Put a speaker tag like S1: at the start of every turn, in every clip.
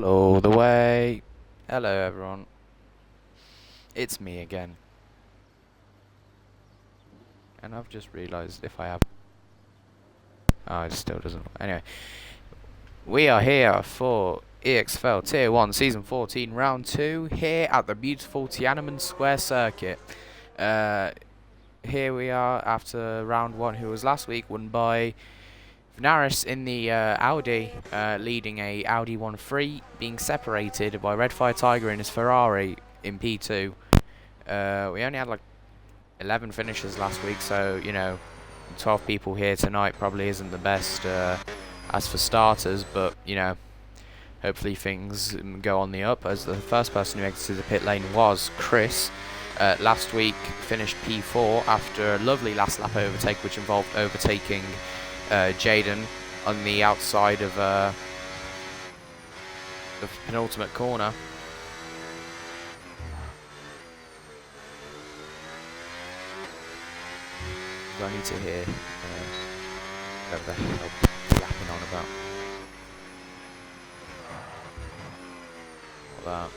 S1: EXFL all the way. Hello everyone. It's me again. And I've just realised if I have... Oh, it still doesn't... Anyway. We are here for EXFL Tier 1 Season 14 Round 2 here at the beautiful Tiananmen Square Circuit. Here we are after Round 1, who was last week, won by Vnaris in the Audi, leading a Audi 1-3, being separated by Red Fire Tiger in his Ferrari in P2. We only had like 11 finishes last week, so, you know, 12 people here tonight probably isn't the best as for starters, but, you know, hopefully things go on the up, as the first person who exited the pit lane was Chris. Last week finished P4 after a lovely last lap overtake, which involved overtaking Jaden on the outside of the penultimate corner. I need to hear whatever the hell I'm yapping on about. What that?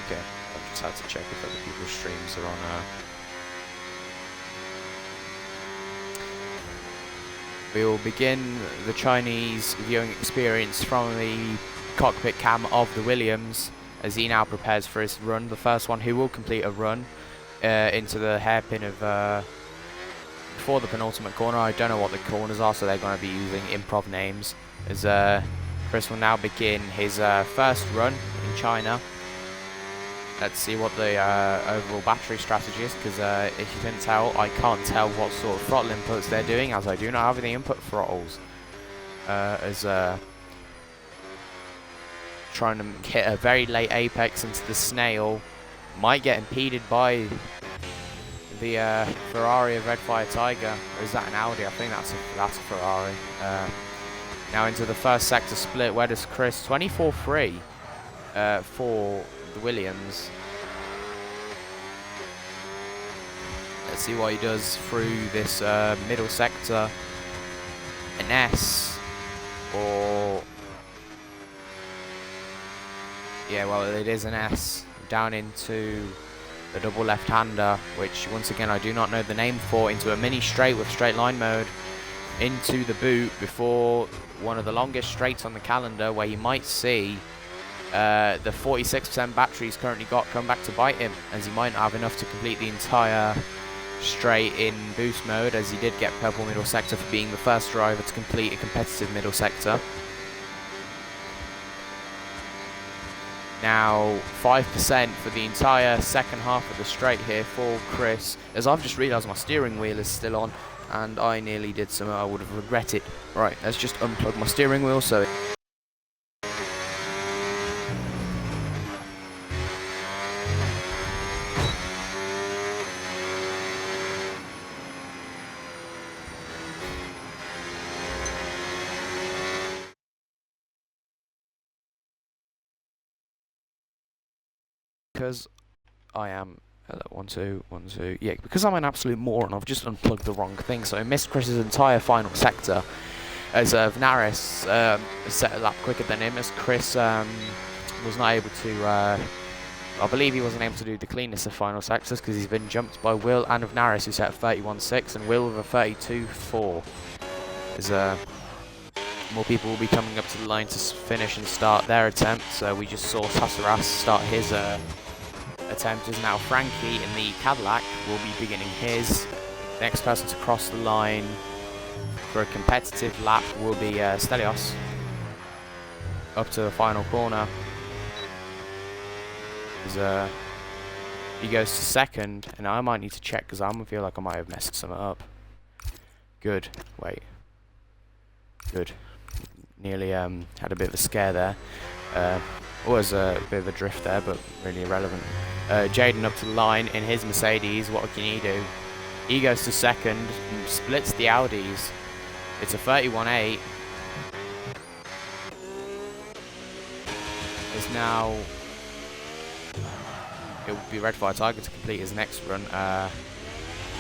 S1: Okay, I've just had to check if other people's streams are on. We will begin the Chinese viewing experience from the cockpit cam of the Williams as he now prepares for his run. The first one who will complete a run into the hairpin of before the penultimate corner. I don't know what the corners are, so they're going to be using improv names. As Chris will now begin his first run in China. Let's see what the overall battery strategy is, because if you didn't tell, I can't tell what sort of throttle inputs they're doing, as I do not have the input throttles. Trying to hit a very late apex into the snail, might get impeded by the Ferrari of Red Fire Tiger. Or is that an Audi? I think that's a Ferrari. Now into the first sector split. Where does Chris 24-3 for the Williams? Let's see what he does through this middle sector. An S, or yeah, well, it is an S, down into the double left-hander, which once again I do not know the name for, into a mini straight with straight line mode, into the boot before one of the longest straights on the calendar, where you might see the 46% battery he's currently got come back to bite him, as he might not have enough to complete the entire straight in boost mode, as he did get purple middle sector for being the first driver to complete a competitive middle sector. Now 5% for the entire second half of the straight here for Chris, as I've just realised my steering wheel is still on and I nearly did something I would have regretted. Right, let's just unplug my steering wheel so because I am 1 2 1 2 yeah, because I'm an absolute moron, I've just unplugged the wrong thing, so I missed Chris's entire final sector as Vnaris set a lap quicker than him, as Chris was not able to I believe he wasn't able to do the cleanest of final sectors because he's been jumped by Will and Vnaris, who set a 31.6 and Will with a 32.4. As more people will be coming up to the line to finish and start their attempt. So we just saw Sasaras start his attempt, as now Frankie in the Cadillac will be beginning his. Next person to cross the line for a competitive lap will be Stelios up to the final corner. As he goes to second, and I might need to check because I'm gonna feel like I might have messed something up. Good. Wait. Good. Nearly had a bit of a scare there. Was a bit of a drift there, but really irrelevant. Jaden up to the line in his Mercedes. What can he do? He goes to second and splits the Audis. It's a 31.8. It's now... it will be Red Fire Tiger to complete his next run.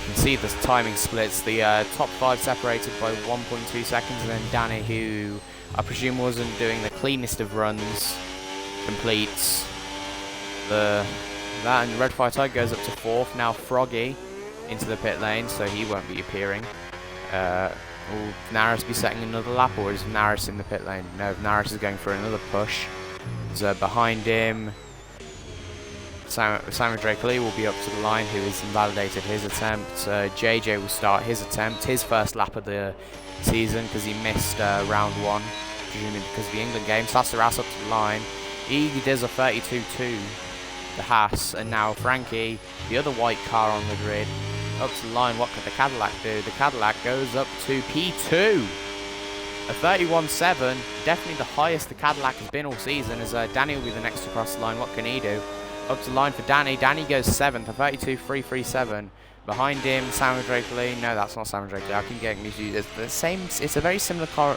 S1: can see the timing splits. The top 5 separated by 1.2 seconds, and then Danny, who I presume wasn't doing the cleanest of runs, completes that, and Red Fire Tiger goes up to 4th. Now Froggy into the pit lane, so he won't be appearing. Will Naris be setting another lap, or is Naris in the pit lane? No, Naris is going for another push. So behind him, Simon Drake Lee will be up to the line, who has invalidated his attempt. JJ will start his attempt, his first lap of the season, because he missed round 1, presumably because of the England game. So that's the Haas up to the line. He does a 32.2, the Haas, and now Frankie, the other white car on the grid, up to the line. What could the Cadillac do? The Cadillac goes up to P2. A 31.7, definitely the highest the Cadillac has been all season, as Danny will be the next to cross the line. What can he do? Up to the line for Danny. Danny goes 7th, a 32.337. Behind him, Simon Drake Lee. No, that's not Simon Drake Lee. I can get me to it's the same. It's a very similar colour.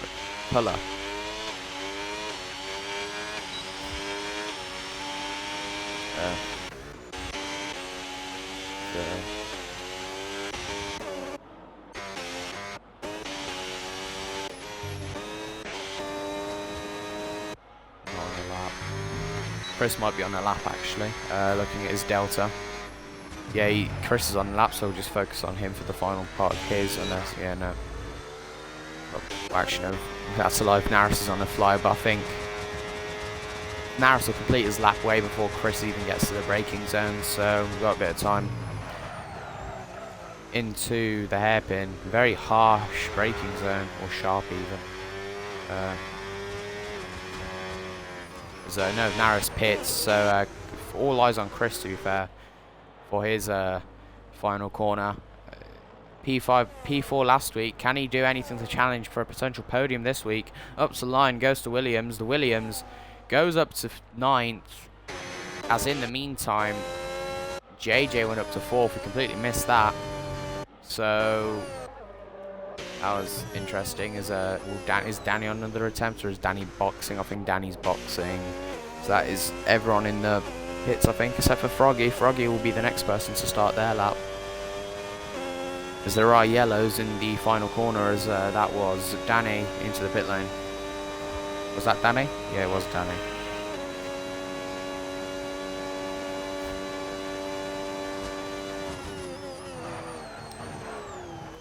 S1: Chris might be on a lap actually, looking at his delta. Yeah, Chris is on the lap, so we'll just focus on him for the final part of his, unless, yeah, no. Well, actually, no, that's alive. Naris is on the fly, but I think Naris will complete his lap way before Chris even gets to the braking zone, so we've got a bit of time. Into the hairpin, very harsh braking zone, or sharp even. So no, Naris pits, so all eyes on Chris, to be fair, for his final corner. P4 last week. Can he do anything to challenge for a potential podium this week? Up to the line, goes to Williams. The Williams goes up to 9th, as in the meantime, JJ went up to 4th. We completely missed that. So that was interesting. Is Danny on another attempt, or is Danny boxing? I think Danny's boxing. So that is everyone in the pits, I think, except for Froggy. Froggy will be the next person to start their lap, as there are yellows in the final corner, as that was Danny into the pit lane. Was that Danny? Yeah, it was Danny.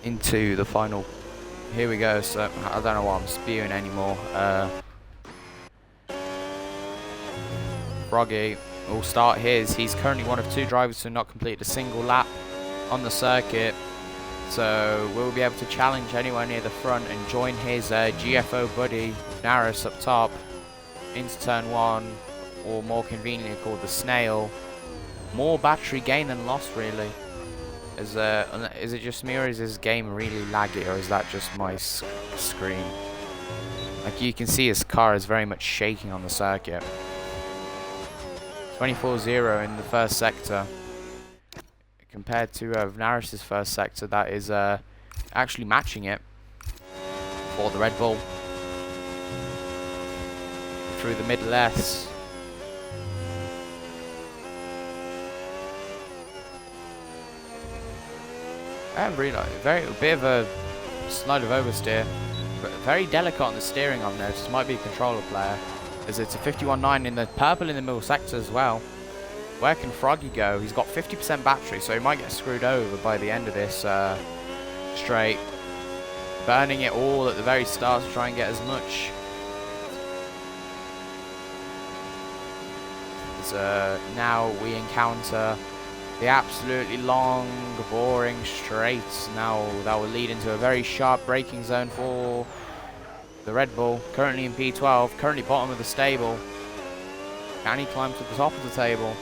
S1: Into the final. Here we go. So I don't know why I'm spewing anymore. Froggy will start his. He's currently one of 2 drivers to not complete a single lap on the circuit, so we'll be able to challenge anyone near the front and join his GFO buddy Naris up top into turn 1, or more conveniently called the snail. More battery gain than loss, really. Is it just me, or is this game really laggy, or is that just my screen? Like, you can see his car is very much shaking on the circuit. 24.0 in the first sector, compared to Naris' first sector. That is actually matching it for the Red Bull. Through the middle S. I haven't realised, a bit of a slide of oversteer, but very delicate on the steering, I've noticed. Might be a controller player, as it's a 51.9 in the purple in the middle sector as well. Where can Froggy go? He's got 50% battery, so he might get screwed over by the end of this straight. Burning it all at the very start to try and get as much. Now we encounter the absolutely long, boring straights. Now that will lead into a very sharp braking zone for the Red Bull, currently in P12, currently bottom of the stable. Can he climb to the top of the table?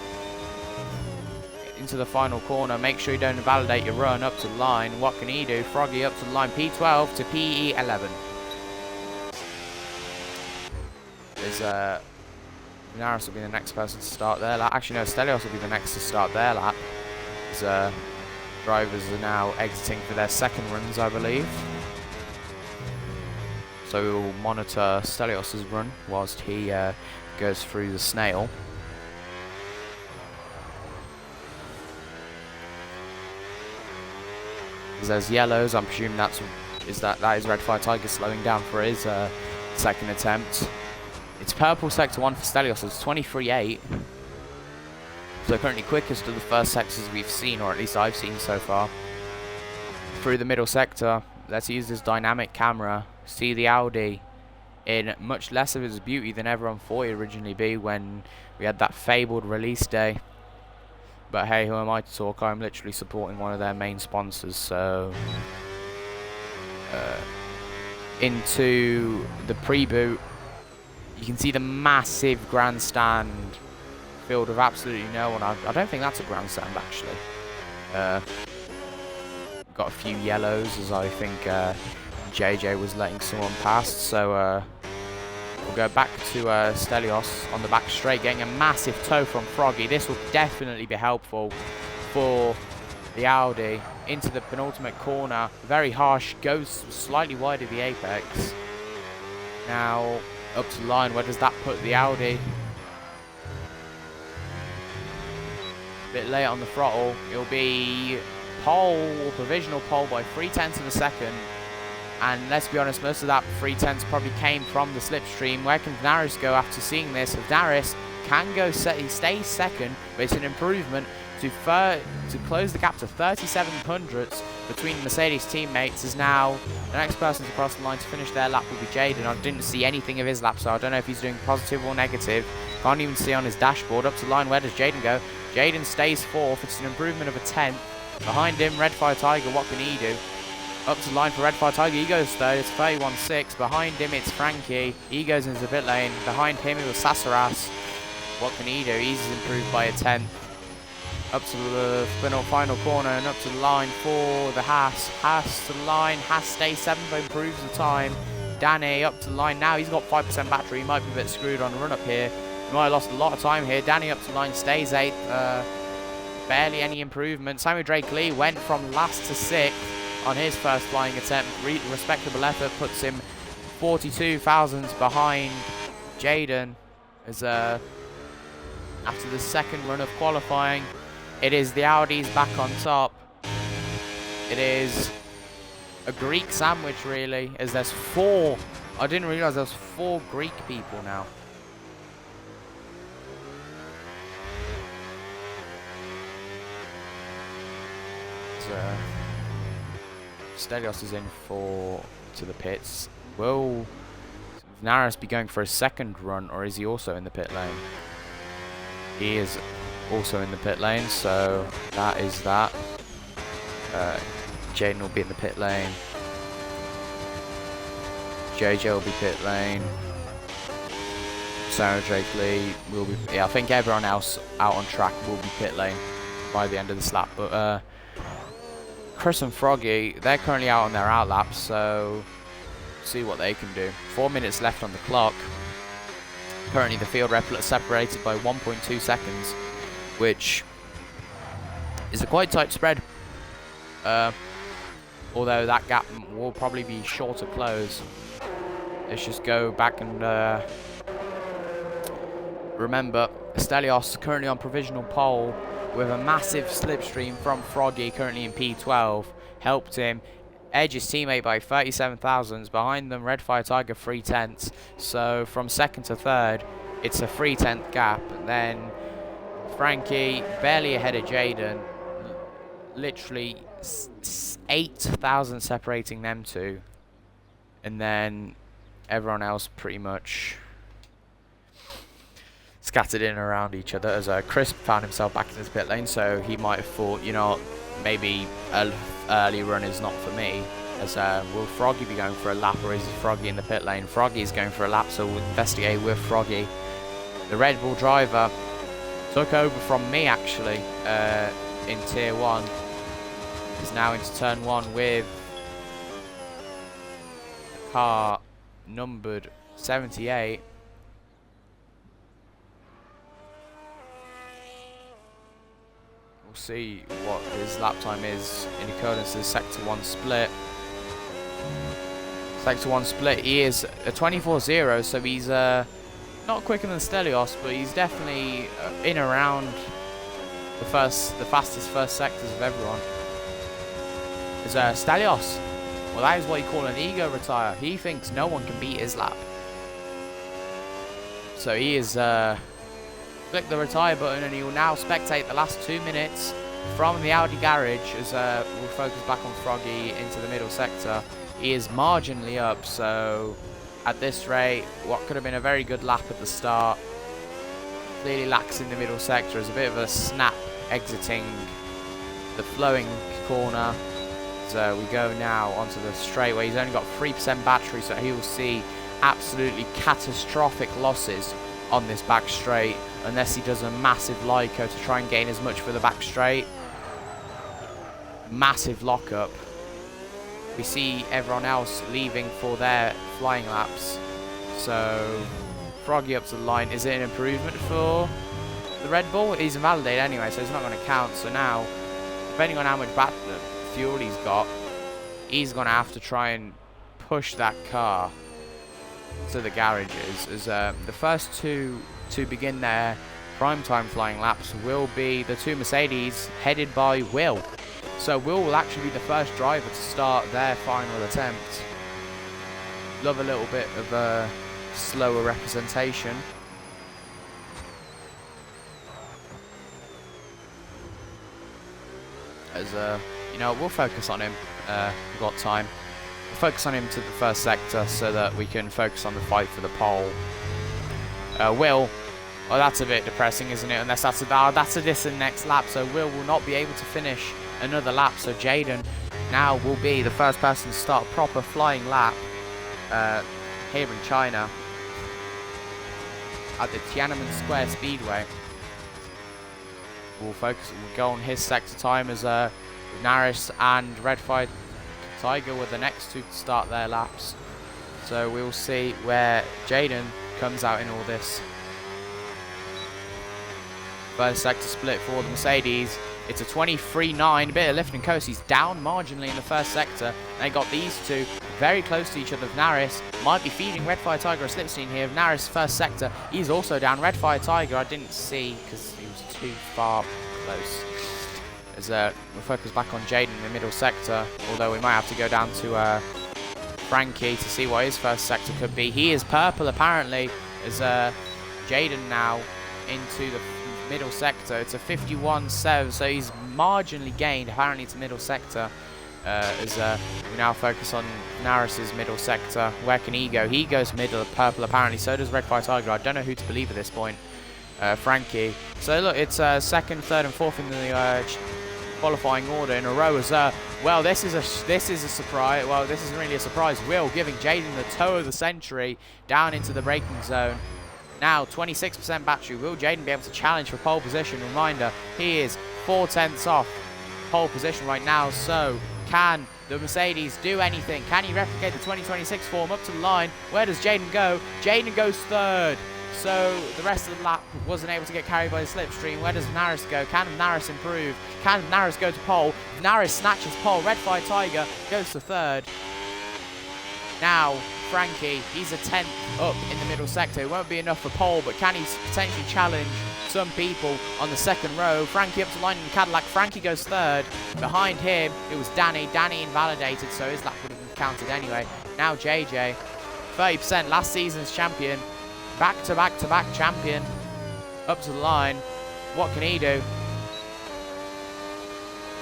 S1: Into the final corner. Make sure you don't invalidate your run. Up to the line. What can he do? Froggy up to the line. P12 to PE11. There's Naris will be the next person to start their lap. Actually, no, Stelios will be the next to start their lap. As drivers are now exiting for their second runs, I believe. So we will monitor Stelios' run whilst he goes through the snail. As there's yellows, I'm presuming that is Red Fire Tiger slowing down for his second attempt. It's purple sector 1 for Stelios, it's 23.8. So currently quickest of the first sectors we've seen, or at least I've seen so far. Through the middle sector, let's use this dynamic camera, see the Audi in much less of its beauty than everyone thought it originally be when we had that fabled release day. But hey, who am I to talk? I'm literally supporting one of their main sponsors, so... into the pre-boot, you can see the massive grandstand filled with absolutely no one. I don't think that's a grandstand, actually. Got a few yellows, as I think JJ was letting someone pass, so we'll go back to Stelios on the back straight, getting a massive toe from Froggy. This will definitely be helpful for the Audi. Into the penultimate corner, very harsh, goes slightly wide of the apex. Now up to the line, where does that put the Audi? A bit late on the throttle. It'll be pole, or provisional pole, by 0.3 of a second. And let's be honest, most of that 0.3 probably came from the slipstream. Where can Vnaris go after seeing this? Vnaris can go, he stays second, but it's an improvement to close the gap to 37 hundredths between Mercedes teammates. Is now the next person to cross the line to finish their lap will be Jaden. I didn't see anything of his lap, so I don't know if he's doing positive or negative. Can't even see on his dashboard. Up to the line, where does Jaden go? Jaden stays fourth. It's an improvement of a 10th. Behind him, Red Fire Tiger. What can he do? Up to the line for Red Fire Tiger. He goes third. It's 31.6. Behind him, it's Frankie. He goes into the pit lane. Behind him, it was Sasaras. What can he do? He's improved by a 10th. Up to the final corner and up to the line for the Haas. Haas to the line. Haas stays 7th, but improves the time. Danny up to the line now. He's got 5% battery. He might be a bit screwed on the run up here. He might have lost a lot of time here. Danny up to the line, stays 8th. Barely any improvement. Samuel Drake Lee went from last to 6th on his first flying attempt. Respectable effort, puts him 42 thousandths behind Jaden. As after the second run of qualifying, it is the Audis back on top. It is a Greek sandwich, really, as there's 4. I didn't realise there's 4 Greek people now. Stelios is in to the pits. Will Vnaris be going for a second run, or is he also in the pit lane? He is also in the pit lane, so that is that. Jaden will be in the pit lane. JJ will be pit lane. Sarah Drake Lee will be. Yeah, I think everyone else out on track will be pit lane by the end of this lap. But Chris and Froggy, they're currently out on their out laps, so see what they can do. 4 minutes left on the clock. Currently the field rep separated by 1.2 seconds, which is a quite tight spread. Although that gap will probably be sure to close. Let's just go back and remember, Stelios currently on provisional pole with a massive slipstream from Froggy, currently in P12. Helped him edge his teammate by 37 thousandths. Behind them, Red Fire Tiger 3/10. So from second to third, it's a 3/10 gap. And then Frankie barely ahead of Jaden. Literally 8,000 separating them two. And then everyone else pretty much scattered in around each other, as Chris found himself back in his pit lane, so he might have thought, you know, maybe an early run is not for me. As will Froggy be going for a lap, or is Froggy in the pit lane? Froggy is going for a lap, so we'll investigate with Froggy. The Red Bull driver took over from me, actually, in Tier 1. Is now into Turn 1 with a car numbered 78. See what his lap time is in accordance to the Sector 1 split. Sector 1 split, he is a 24.0, so he's not quicker than Stelios, but he's definitely in around the fastest first sectors of everyone. Is Stelios. Well, that is what you call an ego retire. He thinks no one can beat his lap. So he is click the retire button, and he will now spectate the last 2 minutes from the Audi garage as we'll focus back on Froggy into the middle sector. He is marginally up, so at this rate, what could have been a very good lap at the start clearly lacks in the middle sector as a bit of a snap exiting the flowing corner. So we go now onto the straightaway. He's only got 3% battery, so he will see absolutely catastrophic losses on this back straight unless he does a massive Lyco to try and gain as much for the back straight. Massive lockup. We see everyone else leaving for their flying laps. So Froggy up to the line. Is it an improvement for the Red Bull? He's invalidated anyway, so it's not going to count. So now, depending on how much fuel he's got, he's going to have to try and push that car to the garages. As the first two to begin their prime time flying laps will be the two Mercedes headed by Will. So Will actually be the first driver to start their final attempt. Love a little bit of a slower representation. As you know, we'll focus on him. We've got time. We'll focus on him to the first sector so that we can focus on the fight for the pole. Will, well, that's a bit depressing, isn't it? Unless that's a distant next lap, so Will not be able to finish another lap. So Jaden now will be the first person to start a proper flying lap here in China at the Tiananmen Square Speedway. We'll go on his sector time as Naris and Red Fire Tiger were the next two to start their laps. So we'll see where Jaden comes out in all this. First sector split for the Mercedes. It's a 23.9, a bit of lift and coast. He's down marginally in the first sector. They got these two very close to each other. Naris might be feeding Red Fire Tiger a slipstream here. Naris first sector, he's also down. Red Fire Tiger I didn't see because he was too far close. As we'll focus back on Jaden in the middle sector, although we might have to go down to Frankie to see what his first sector could be. He is purple apparently, as Jaden now into the middle sector. It's a 51.7, so he's marginally gained apparently to middle sector. As we now focus on Naris's middle sector. Where can he go? He goes middle, purple apparently. So does Red Fire Tiger. I don't know who to believe at this point. Frankie. So look, it's second, third, and fourth in the qualifying order in a row. As well, this is a surprise. Well, this isn't really a surprise. Will giving Jaden the toe of the century down into the braking zone. Now 26% battery. Will Jaden be able to challenge for pole position? Reminder, he is 4/10 off pole position right now. So can the Mercedes do anything? Can he replicate the 2026 form up to the line? Where does Jaden go? Jaden goes third. So the rest of the lap wasn't able to get carried by the slipstream. Where does Naris go? Can Naris improve? Can Naris go to pole? Naris snatches pole. Red Fire Tiger goes to third. Now Frankie, he's a 10th up in the middle sector. It won't be enough for pole, but can he potentially challenge some people on the second row? Frankie up to line in the Cadillac. Frankie goes third. Behind him, it was Danny. Danny invalidated, so his lap would have been counted anyway. Now JJ, 30%, last season's champion. Back-to-back-to-back champion. Up to the line. What can he do?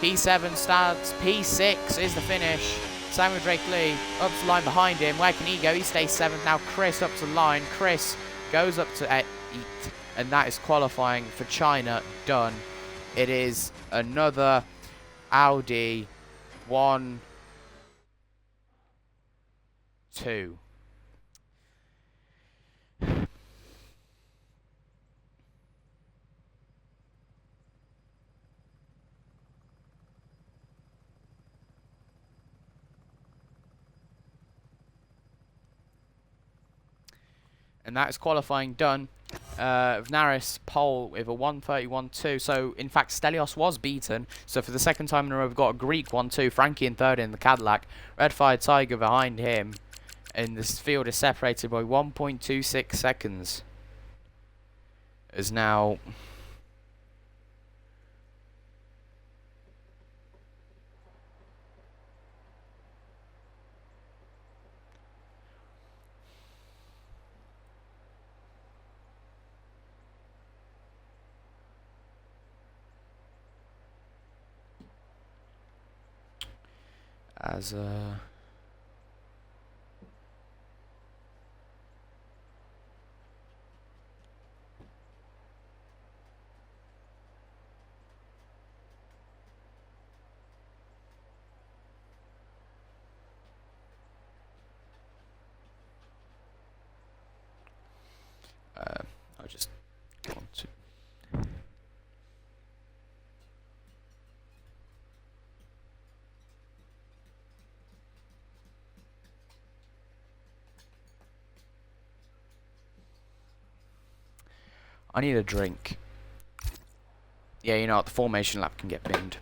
S1: P7 starts. P6 is the finish. Samuel Drake Lee up to the line behind him. Where can he go? He stays 7th. Now Chris up to the line. Chris goes up to 8. And that is qualifying for China done. It is another Audi 1-2. And that is qualifying done. Naris pole with a 1:31.2. So, in fact, Stelios was beaten. So, for the second time in a row, we've got a Greek 1-2. Frankie in third in the Cadillac. Red Fire Tiger behind him. And this field is separated by 1.26 seconds. Is now... as I just want to. I need a drink. Yeah, you know what, the formation lap can get binned.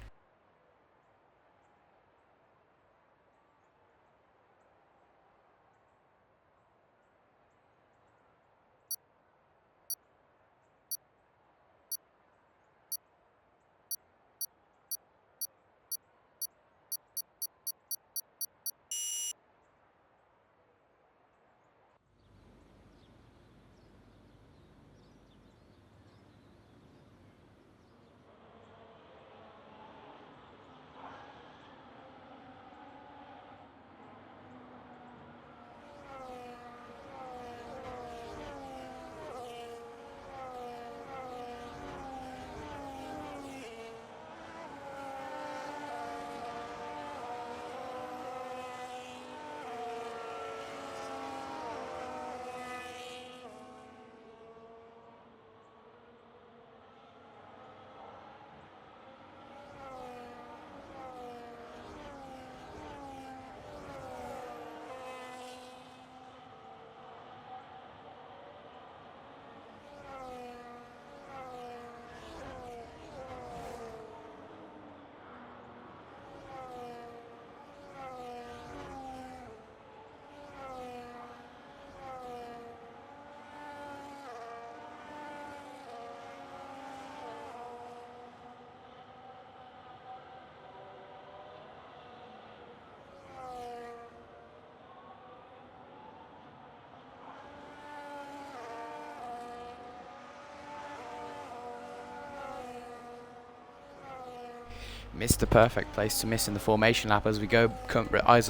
S1: Missed the perfect place to miss in the formation lap as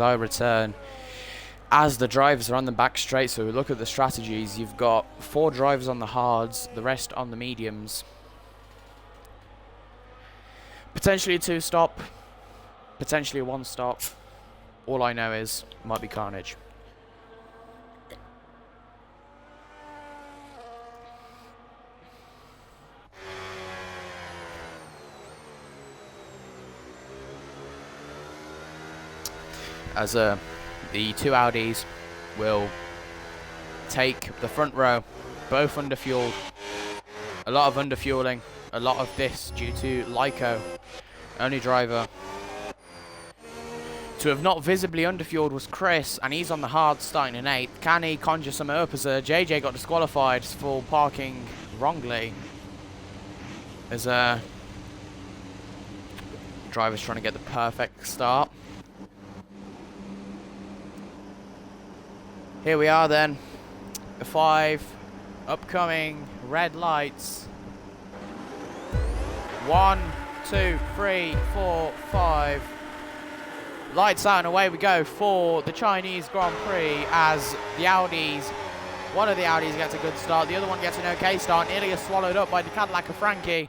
S1: I return. As the drivers are on the back straight, so we look at the strategies. You've got 4 drivers on the hards, the rest on the mediums. Potentially a 2-stop, potentially a 1-stop. All I know is, might be carnage. As the 2 Audis will take the front row, both underfueled. A lot of underfueling, a lot of this due to Lyco, only driver to have not visibly underfueled was Chris, and he's on the hard starting in 8th. Can he conjure something up as JJ got disqualified for parking wrongly? As driver's trying to get the perfect start. Here we are then, the 5 upcoming red lights. 1, 2, 3, 4, 5. Lights out and away we go for the Chinese Grand Prix as the Audis, one of the Audis gets a good start, the other one gets an okay start, nearly is swallowed up by the Cadillac of Frankie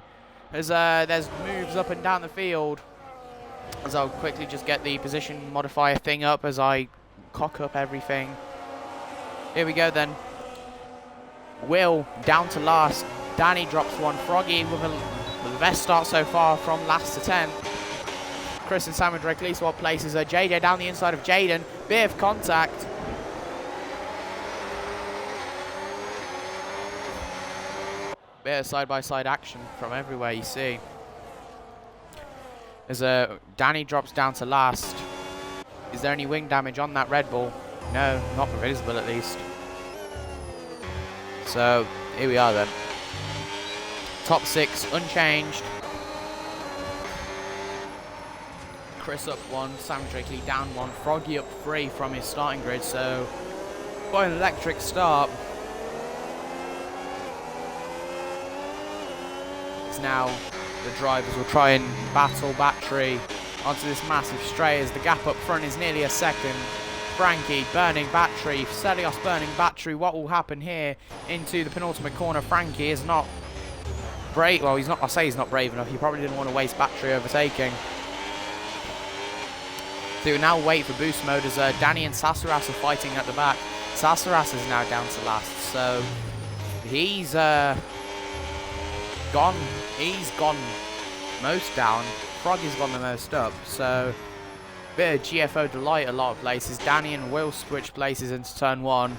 S1: as there's moves up and down the field. As I'll quickly just get the position modifier thing up as I cock up everything. Here we go then. Will down to last. Danny drops one. Froggy with the best start so far from last to 10th. Chris and Sam directly swap places. JJ down the inside of Jaden. Bit of contact. Bit of side-by-side action from everywhere you see. As Danny drops down to last. Is there any wing damage on that Red Bull? No, not visible at least. So, here we are then. Top 6 unchanged. Chris up 1, Sam Drakely down 1, Froggy up 3 from his starting grid, so quite an electric start. It's now the drivers will try and battle battery onto this massive straight as the gap up front is nearly a second. Frankie burning battery, Stelios burning battery. What will happen here into the penultimate corner? Frankie is not brave. Well, he's not. I say he's not brave enough. He probably didn't want to waste battery overtaking. So we now wait for boost mode as Danny and Sasaras are fighting at the back. Sasaras is now down to last, so he's gone. He's gone most down. Froggy's gone the most up. So bit of GFO delight a lot of places. Danny and Will switch places into turn 1.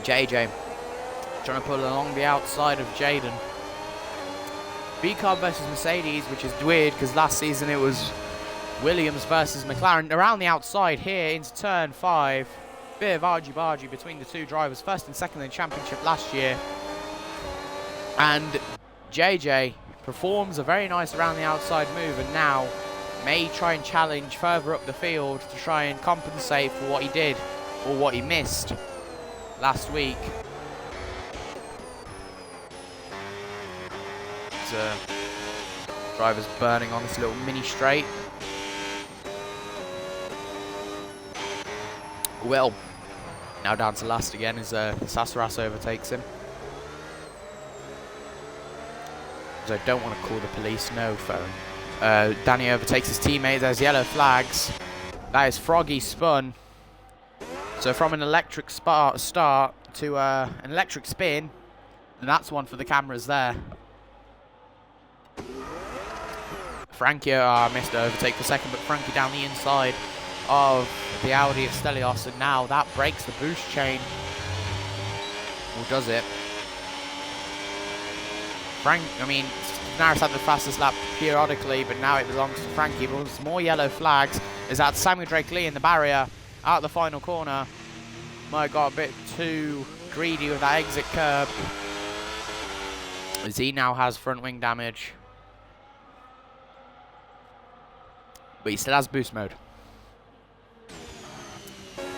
S1: JJ trying to pull along the outside of Jaden. B-Car versus Mercedes, which is weird because last season it was Williams versus McLaren. Around the outside here into turn 5. Bit of argy-bargy between the two drivers. First and second in the championship last year. And JJ performs a very nice around the outside move and now may try and challenge further up the field to try and compensate for what he did or what he missed last week. Drivers burning on this little mini straight. Well, now down to last again as Sasaras overtakes him. So I don't want to call the police, no phone. Danny overtakes his teammate, there's yellow flags. That is Froggy spun. So from an electric start to an electric spin, and that's one for the cameras there. Frankie missed the overtake for second, but Frankie down the inside of the Audi of Stelios, and now that breaks the boost chain. Or does it? Naris had the fastest lap periodically, but now it belongs to Frankie. But there's more yellow flags. Is that Samuel Drake Lee in the barrier out the final corner? Might got a bit too greedy with that exit curb, as he now has front wing damage. But he still has boost mode.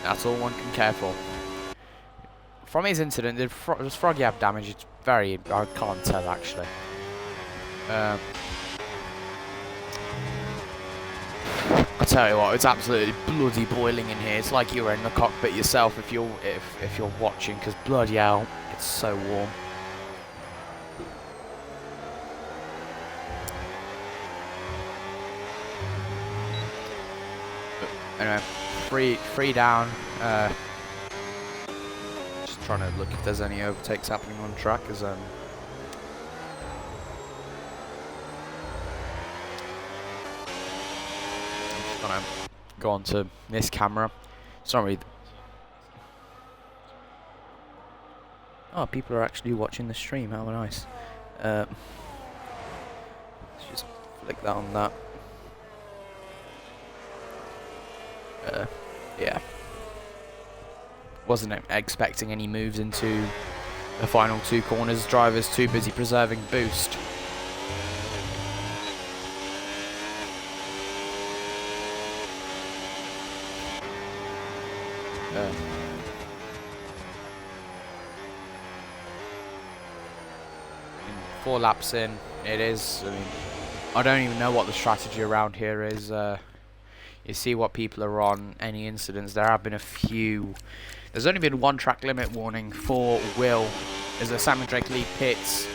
S1: That's all one can care for. From his incident, does Froggy have damage? It's very... I can't tell, actually. I tell you what, it's absolutely bloody boiling in here. It's like you were in the cockpit yourself if you're watching, because bloody hell, it's so warm. Anyway, free down. Just trying to look if there's any overtakes happening on track. As I'm just gonna go on to this camera. Sorry. Oh, people are actually watching the stream. How nice. Let's just flick that on that. Yeah. Wasn't expecting any moves into the final two corners. Drivers too busy preserving boost. Four laps in, it is. I mean, I don't even know what the strategy around here is. You see what people are on, any incidents. There have been a few. There's only been one track limit warning for Will as the Samuel Drake Lee pits,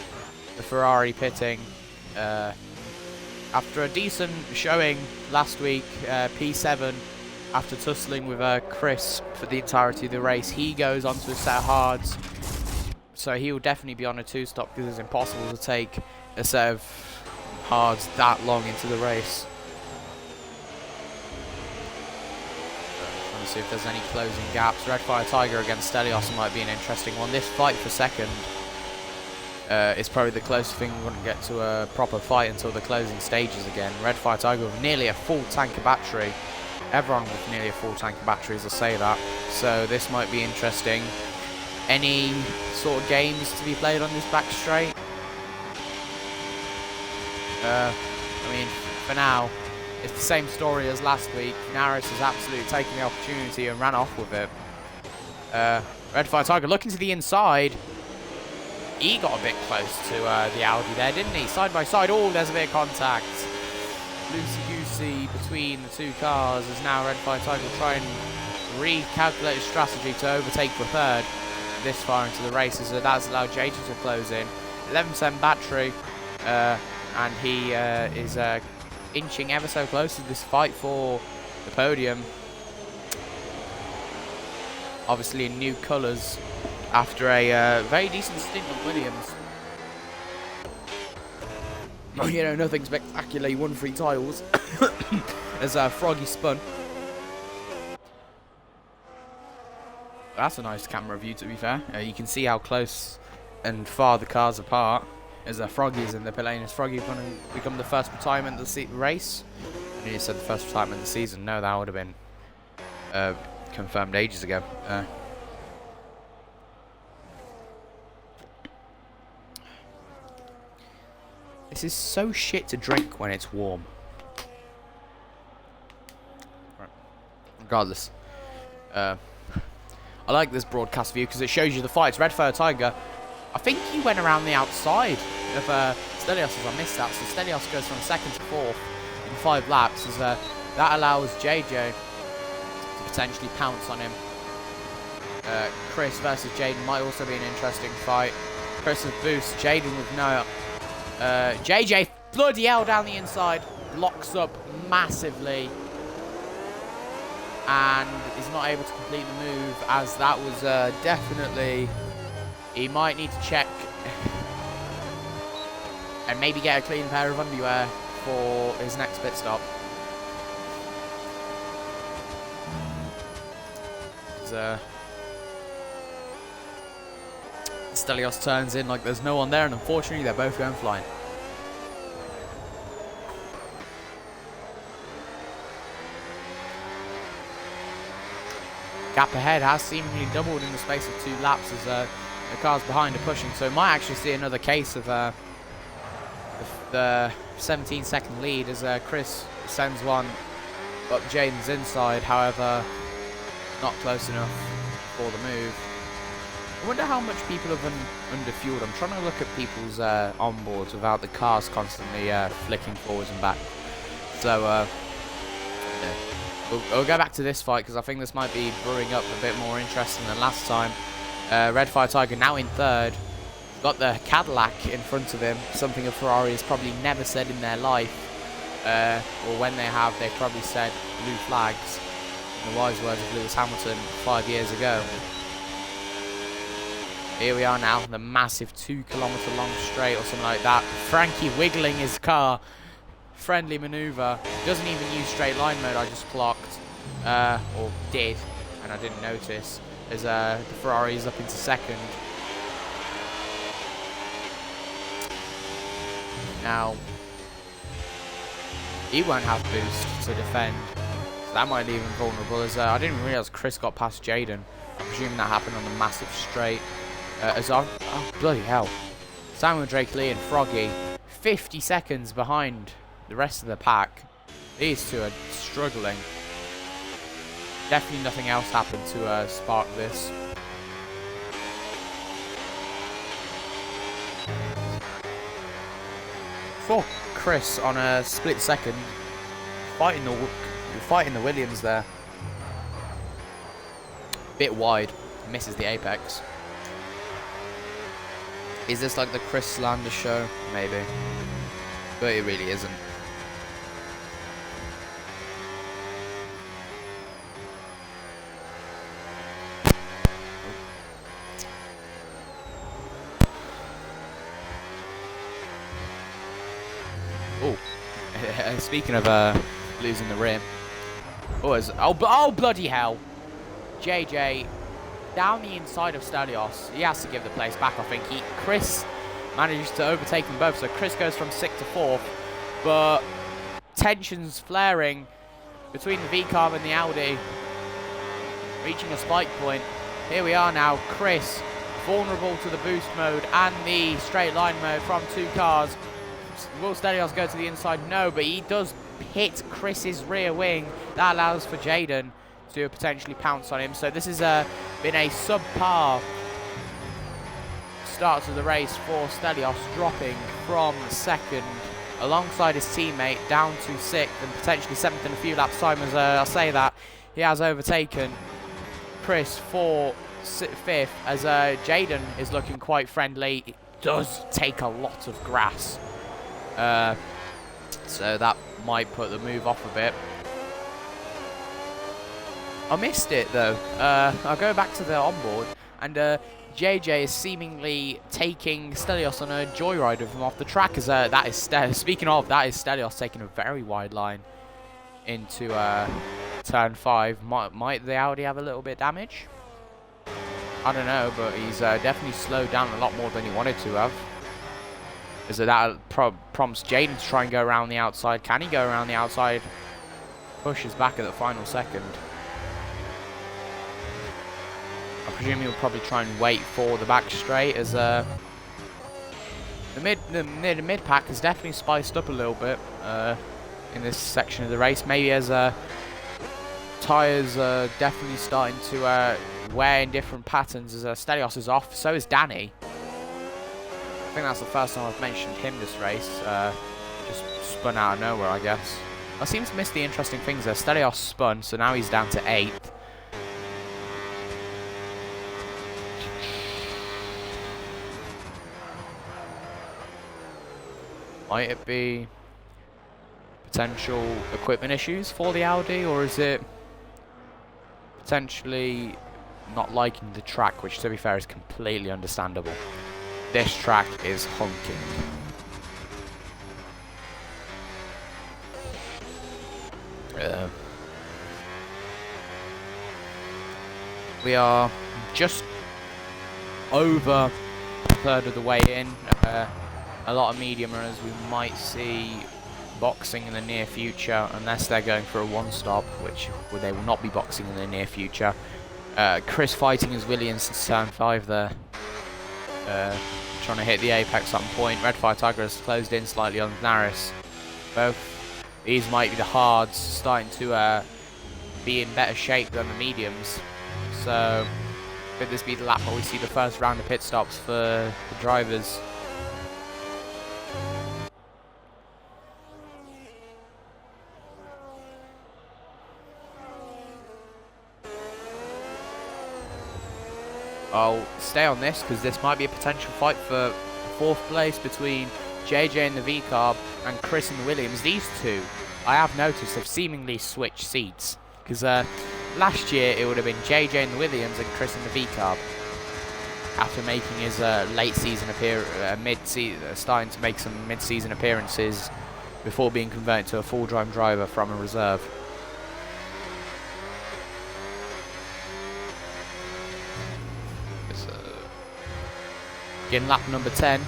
S1: the Ferrari pitting. After a decent showing last week, P7, after tussling with Chris for the entirety of the race, he goes onto a set of hards. So he will definitely be on a 2-stop because it's impossible to take a set of hards that long into the race. See if there's any closing gaps. Red Fire Tiger against Stelios might be an interesting one. This fight for second is probably the closest thing. We wouldn't get to a proper fight until the closing stages again. Red Fire Tiger with nearly a full tank of battery. Everyone with nearly a full tank of batteries, I'll say that. So this might be interesting. Any sort of games to be played on this back straight? I mean, for now, it's the same story as last week. Naris has absolutely taken the opportunity and ran off with it. Red Fire Tiger looking to the inside. He got a bit close to the Audi there, didn't he? Side by side. Oh, there's a bit of contact. Loosey-goosey between the two cars as now Red Fire Tiger will try and recalculate his strategy to overtake for third this far into the race, so that's allowed JJ to close in. 11% battery, and he is inching ever so close to this fight for the podium. Obviously in new colours after a very decent stint with Williams. You know, nothing spectacular. He won 3 titles as Froggy spun. That's a nice camera view, to be fair. You can see how close and far the cars apart as Froggy is in the pit lane. Is Froggy going to become the first retirement of the race? I knew you said the first retirement of the season. No, that would have been confirmed ages ago. This is so shit to drink when it's warm. Right. Regardless. I like this broadcast view because it shows you the fights. Red Fire Tiger, I think he went around the outside of Stelios, as I missed that. So Stelios goes from 2nd to 4th in 5 laps. As that allows JJ to potentially pounce on him. Chris versus Jaden might also be an interesting fight. Chris with boost, Jaden with no. JJ, bloody hell, down the inside, locks up massively. And is not able to complete the move, as that was definitely... He might need to check and maybe get a clean pair of underwear for his next pit stop. Stelios turns in like there's no one there, and unfortunately they're both going flying. Gap ahead has seemingly doubled in the space of 2 laps as the cars behind are pushing, so might actually see another case of the 17-second lead as Chris sends one up Jaden's inside, however not close enough for the move. I wonder how much people have underfueled. I'm trying to look at people's onboards without the cars constantly flicking forwards and back. So yeah. We'll go back to this fight because I think this might be brewing up a bit more interesting than last time. Red Fire Tiger now in 3rd. Got the Cadillac in front of him, something a Ferrari has probably never said in their life. Or when they have, they've probably said blue flags. In the wise words of Lewis Hamilton 5 years ago. Here we are now, the massive 2-kilometre long straight or something like that. Frankie wiggling his car. Friendly maneuver. Doesn't even use straight line mode, I just clocked. Or did, and I didn't notice. As the Ferrari is up into 2nd. Now, he won't have boost to defend. So that might leave him vulnerable. As I didn't realise Chris got past Jaden. I presume that happened on the massive straight. Oh, bloody hell. Samuel Drake Lee and Froggy, 50 seconds behind the rest of the pack. These two are struggling. Definitely nothing else happened to spark this. For Chris on a split second, fighting the Williams there. Bit wide, misses the apex. Is this like the Chris slander show? Maybe. But it really isn't. Oh. Speaking of losing the rim. Oh, bloody hell. JJ down the inside of Stelios. He has to give the place back, I think. Chris manages to overtake them both, so Chris goes from 6th to 4th, but tensions flaring between the V-Carb and the Audi, reaching a spike point. Here we are now, Chris vulnerable to the boost mode and the straight line mode from 2 cars. Will Stelios go to the inside? No, but he does hit Chris's rear wing. That allows for Jaden to potentially pounce on him. So this has been a subpar start of the race for Stelios, dropping from second alongside his teammate down to 6th and potentially 7th in a few laps time. As I'll say that, he has overtaken Chris for 5th, as Jaden is looking quite friendly. It does take a lot of grass, so that might put the move off a bit. I missed it though. I'll go back to the onboard, and JJ is seemingly taking Stelios on a joyride of him off the track. As that is speaking of, that is Stelios taking a very wide line into turn 5. Might the Audi have a little bit of damage? I don't know, but he's definitely slowed down a lot more than he wanted to have. As that prompts Jaden to try and go around the outside. Can he go around the outside? Pushes back at the final second. I presume he'll probably try and wait for the back straight, as the mid pack has definitely spiced up a little bit in this section of the race. Maybe as tyres are definitely starting to wear in different patterns, as Stelios is off. So is Danny. I think that's the first time I've mentioned him this race. Just spun out of nowhere, I guess. I seem to miss the interesting things there. Stelios spun, so now he's down to 8th. Might it be potential equipment issues for the Audi, or is it potentially not liking the track, which to be fair is completely understandable. This track is honking. We are just over a third of the way in. A lot of medium runners we might see boxing in the near future, unless they're going for a one-stop, which they will not be boxing in the near future. Chris fighting his Williams in turn 5 there. Trying to hit the apex at some point. Red Fire Tiger has closed in slightly on Naris. Both these might be the hards starting to be in better shape than the mediums. So could this be the lap where we see the first round of pit stops for the drivers? I'll stay on this because this might be a potential fight for 4th place between JJ in the V-Carb and Chris in the Williams. These two, I have noticed, have seemingly switched seats, because last year it would have been JJ in the Williams and Chris in the V-Carb, after making his late season starting to make some mid-season appearances before being converted to a full-time driver from a reserve. In lap number 10,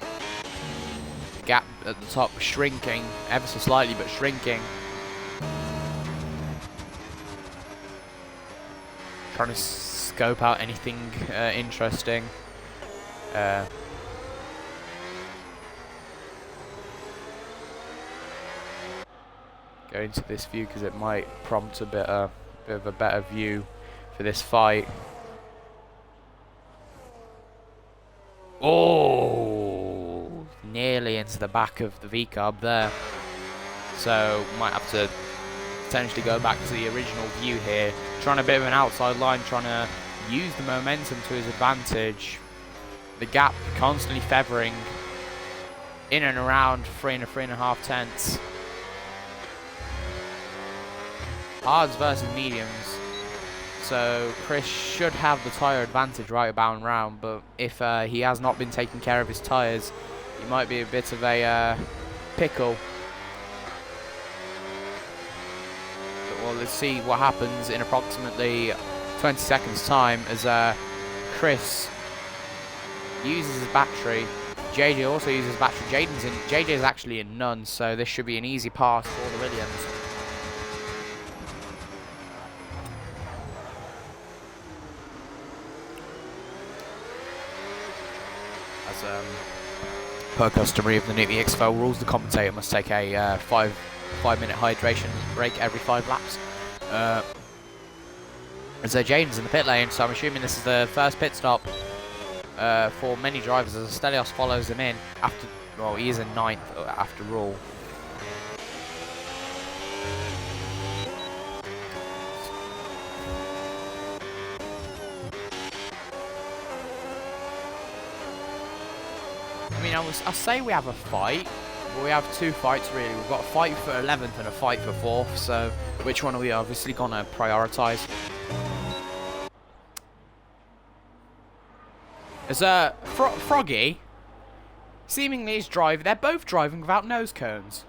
S1: the gap at the top shrinking ever so slightly, but shrinking. Trying to scope out anything interesting. Go into this view because it might prompt a bit of a better view for this fight. Oh, nearly into the back of the V-Carb there. So might have to potentially go back to the original view here. Trying a bit of an outside line, trying to use the momentum to his advantage. The gap constantly feathering in and around 3.5 tenths. Hards versus mediums. So Chris should have the tyre advantage right about round, but if he has not been taking care of his tyres, he might be a bit of a pickle. But, well, let's see what happens in approximately 20 seconds time as Chris uses his battery. JJ also uses his battery. JJ is actually in none, so this should be an easy pass for the Williams. Per customary of the new EXFL rules, the commentator must take a 5-minute hydration break every 5 laps. So Jaden's in the pit lane, so I'm assuming this is the first pit stop for many drivers as Stelios follows him in after. Well, he is in 9th after all. I mean, I'll say we have a fight. But we have 2 fights really. We've got a fight for 11th and a fight for 4th. So, which one are we obviously gonna prioritize? As Froggy, seemingly is driving. They're both driving without nose cones.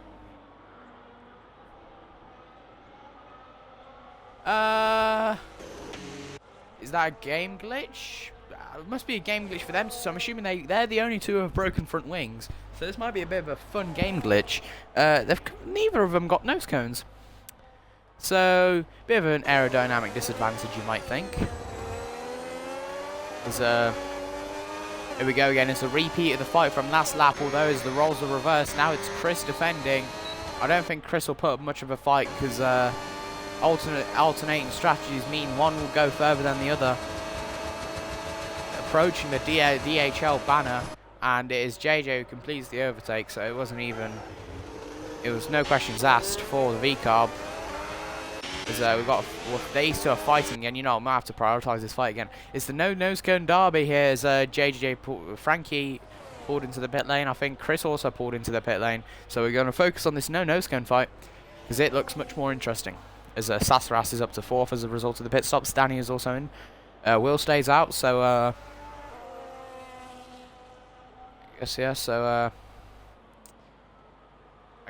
S1: Is that a game glitch? It must be a game glitch for them, so I'm assuming they're the only 2 who have broken front wings. So this might be a bit of a fun game glitch. Neither of them got nose cones. So, bit of an aerodynamic disadvantage, you might think. Here we go again. It's a repeat of the fight from last lap, although as the roles are reversed, now it's Chris defending. I don't think Chris will put up much of a fight because alternating strategies mean one will go further than the other. Approaching the DHL banner, and it is JJ who completes the overtake, so it was no questions asked for the V-carb. These 2 are fighting again. You know, I might have to prioritize this fight again. It's the no nose cone derby here as Frankie pulled into the pit lane. I think Chris also pulled into the pit lane. So we're going to focus on this no nose cone fight because it looks much more interesting. As Sasaras is up to 4th as a result of the pit stops. Danny is also in. Will stays out, so I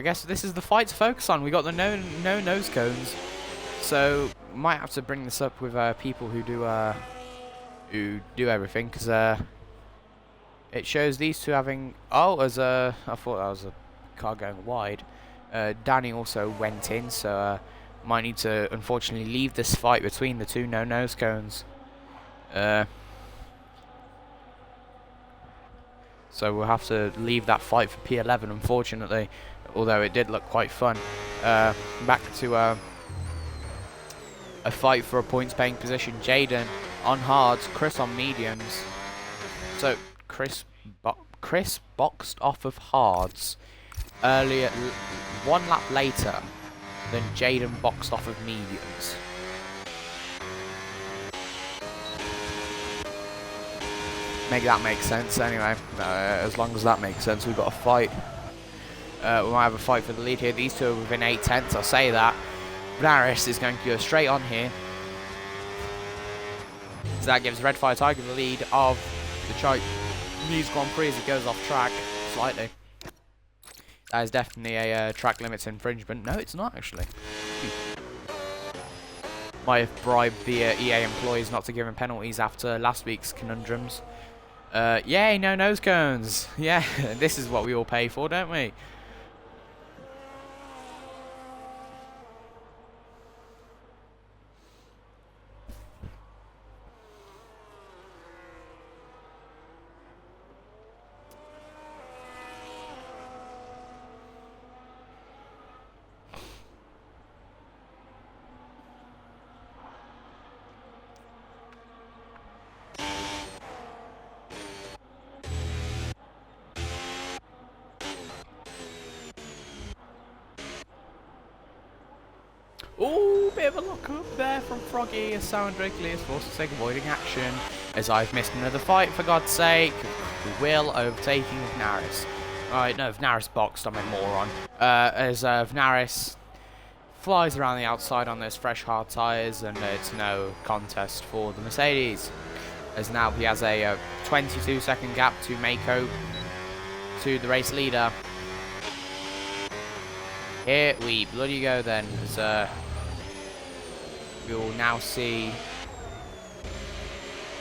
S1: guess this is the fight to focus on. We got the no nose cones, so might have to bring this up with people who do everything, because it shows these 2 having. I thought that was a car going wide. Danny also went in, so might need to unfortunately leave this fight between the 2 no nose cones. So we'll have to leave that fight for P11, unfortunately, although it did look quite fun. Back to a fight for a points-paying position. Jaden on hards, Chris on mediums. So Chris boxed off of hards earlier, 1 lap later than Jaden boxed off of mediums. Make that make sense anyway. As long as that makes sense, we've got a fight. We might have a fight for the lead here. These 2 are within 8 tenths, I'll say that. Varys is going to go straight on here. So that gives Red Fire Tiger the lead of the Chinese Grand Prix as it goes off track slightly. That is definitely a track limits infringement. No, it's not actually. Might have bribed the EA employees not to give him penalties after last week's conundrums. Yay, no nose cones. Yeah, this is what we all pay for, don't we? Ooh, bit of a lock up there from Froggy as Sound Wrigley is forced to take avoiding action. As I've missed another fight, for God's sake. Will overtaking Vnaris. Alright, no, Vnaris boxed, I'm a moron. As Vnaris flies around the outside on those fresh hard tyres, and it's no contest for the Mercedes. As now he has a 22-second gap to Mako to the race leader. Here we bloody go then, as we will now see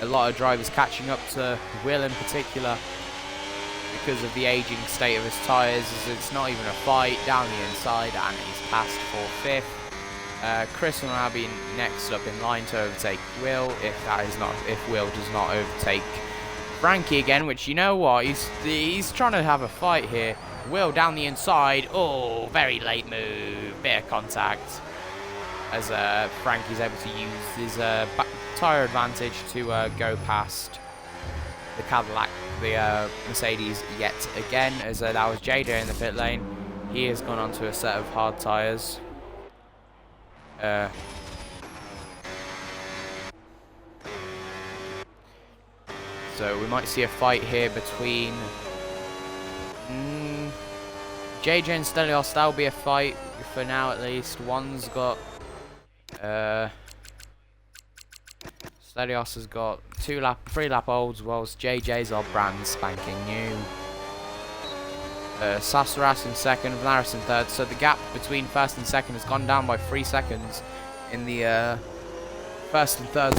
S1: a lot of drivers catching up to Will in particular because of the aging state of his tyres, as it's not even a fight down the inside and he's passed for 5th. Chris will now be next up in line to overtake Will if Will does not overtake Frankie again, which, you know what, he's trying to have a fight here. Will down the inside. Oh, very late move. Bit of contact. As Frankie's able to use his tyre advantage to go past the Cadillac, the Mercedes yet again, as that was JJ in the pit lane. He has gone onto a set of hard tyres. So we might see a fight here between JJ and Stelios. That'll be a fight for now, at least. One's got Stelios has got 3 lap olds, whilst JJ's are brand spanking new. Sasaras in second, Vlaris in third. So the gap between first and second has gone down by 3 seconds in the first and third.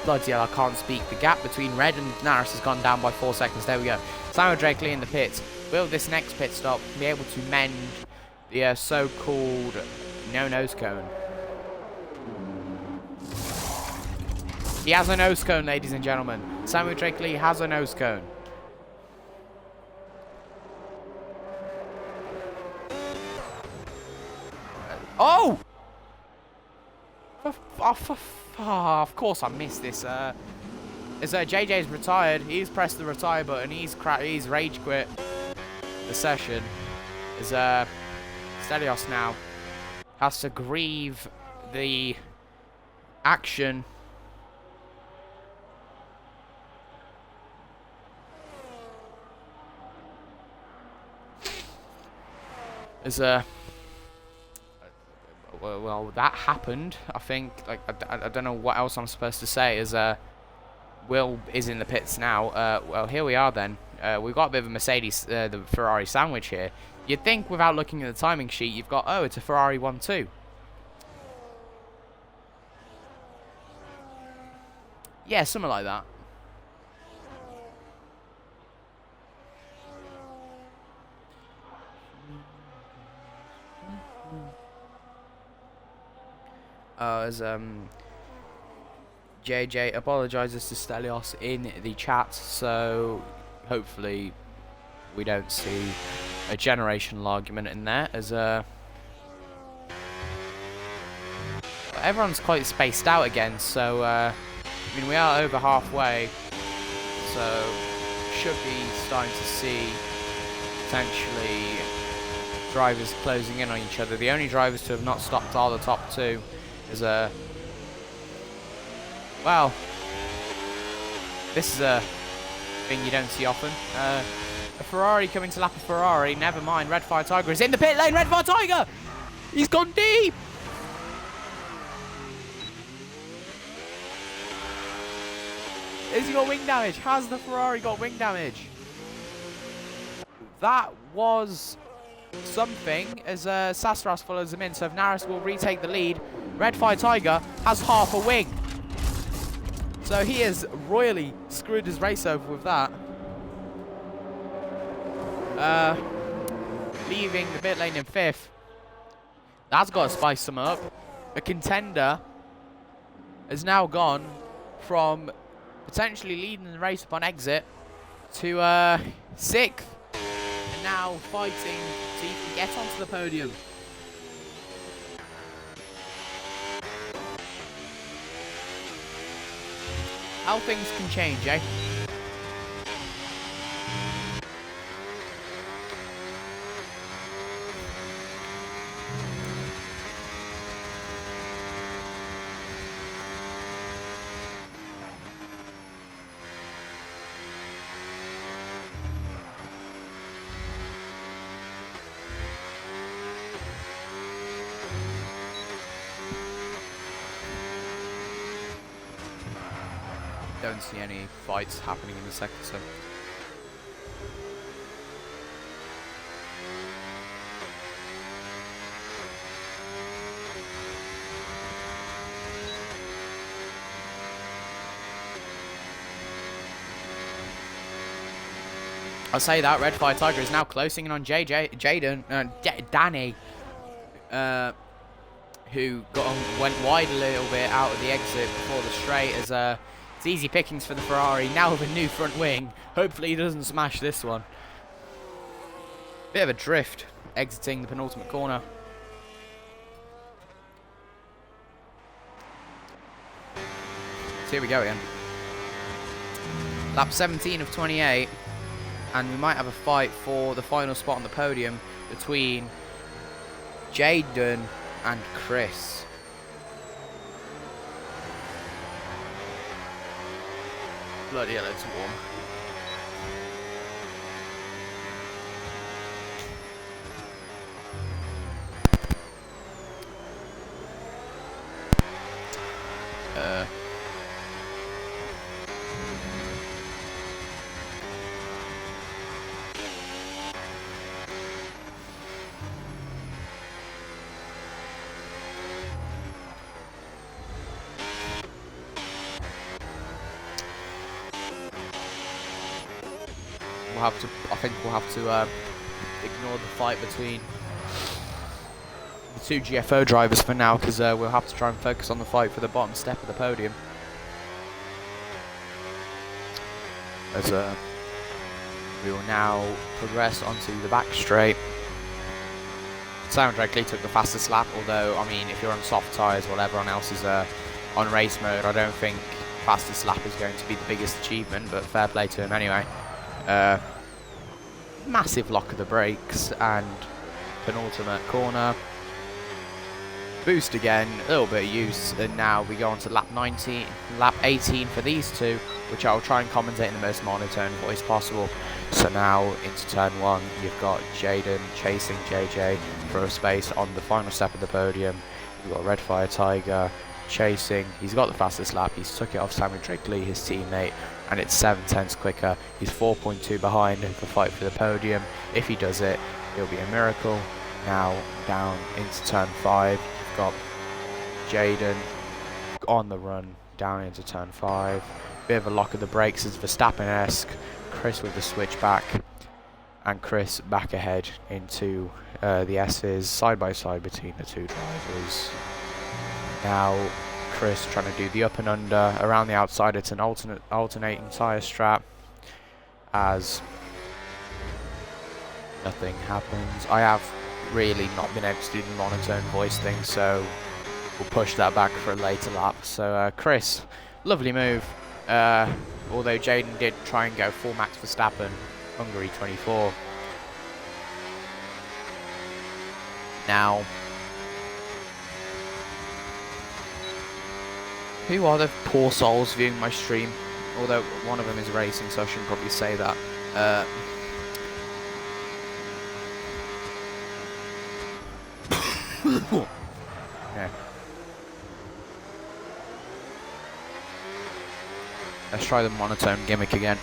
S1: Bloody hell, I can't speak. The gap between Red and Naris has gone down by 4 seconds. There we go. Simon Drakely in the pits. Will this next pit stop be able to mend the so-called no nose cone? He has a nose cone, ladies and gentlemen. Samuel Drakely has a nose cone. Oh! Of course I missed this. As JJ's retired, he's pressed the retire button. He's rage quit the session. As Stelios now has to grieve the action. As well, that happened. I think, like, I don't know what else I'm supposed to say. As Will is in the pits now. Well, here we are then. We've got a bit of a Mercedes, the Ferrari sandwich here. You'd think, without looking at the timing sheet, you've got, oh, it's a Ferrari 1-2. Yeah, something like that. As JJ apologizes to Stelios in the chat, so hopefully we don't see a generational argument in there, as everyone's quite spaced out again, so I mean, we are over halfway, so should be starting to see potentially drivers closing in on each other. The only drivers to have not stopped are the top two. Is well, this is a thing you don't see often. A Ferrari coming to lap a Ferrari. Never mind. Red Fire Tiger is in the pit lane. Red Fire Tiger, he's gone deep. Has he got wing damage? Has the Ferrari got wing damage? That was something, as Sasaras follows him in. So if Naris will retake the lead, Red Fire Tiger has half a wing. So he has royally screwed his race over with that. Leaving the pit lane in 5th. That's got to spice some up. A contender has now gone from potentially leading the race upon exit to 6th. And now fighting to even get onto the podium. How things can change, eh? Don't see any fights happening in the sector, so I'll say that Red Fire Tiger is now closing in on Danny, who went wide a little bit out of the exit before the straight, as it's easy pickings for the Ferrari, now with a new front wing. Hopefully he doesn't smash this one. Bit of a drift, exiting the penultimate corner. So here we go again. Lap 17 of 28, and we might have a fight for the final spot on the podium between Jaden and Chris. Bloody hell, it's warm. I think we'll have to ignore the fight between the two GFO drivers for now, because we'll have to try and focus on the fight for the bottom step of the podium. As we will now progress onto the back straight. Simon Drakely took the fastest lap, although, I mean, if you're on soft tyres while everyone else is on race mode, I don't think fastest lap is going to be the biggest achievement, but fair play to him anyway. Massive lock of the brakes and penultimate corner. Boost again, a little bit of use, and now we go on to lap 18 for these two, which I'll try and commentate in the most monotone voice possible. So now into turn 1, you've got Jaden chasing JJ for a space on the final step of the podium. You've got Redfire Tiger chasing, he's got the fastest lap, he's took it off Sammy Drakely, his teammate, and it's 7/10 quicker. He's 4.2 behind the fight for the podium. If he does it, it'll be a miracle. Now down into turn 5, you've got Jaden on the run down into turn 5. Bit of a lock of the brakes as Verstappen-esque. Chris with the switchback, and Chris back ahead into the S's, side by side between the two drivers. Now Chris trying to do the up and under around the outside. It's an alternating tyre strap as nothing happens. I have really not been able to do the monotone voice thing, so we'll push that back for a later lap. So Chris, lovely move, although Jaden did try and go full max Verstappen, Hungary 24. Now, who are the poor souls viewing my stream? Although one of them is racing, so I should probably say that. Yeah. Let's try the monotone gimmick again.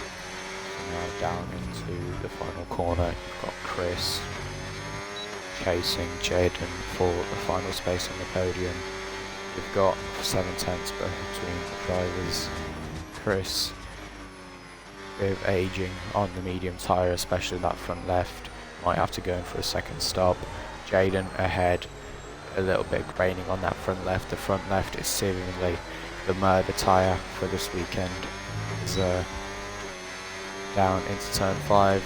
S1: Now down into the final corner, you've got Chris chasing Jaden for the final space on the podium. We've got 7/10 between the drivers. Chris with aging on the medium tyre, especially that front left. Might have to go in for a second stop. Jaden ahead, a little bit graining on that front left. The front left is seemingly the murder tyre for this weekend. Is down into turn 5.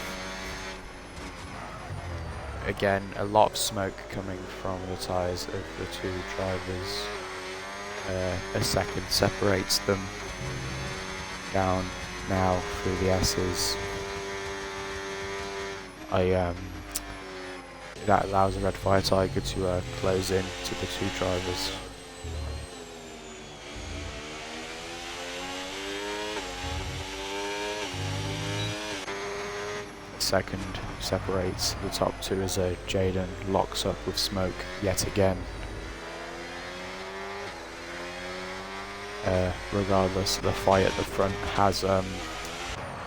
S1: Again, a lot of smoke coming from the tyres of the two drivers. A second separates them. Down now through the S's. That allows the Redfire Tiger to close in to the two drivers. A second separates the top two as Jaden locks up with smoke yet again. Regardless, the fight at the front has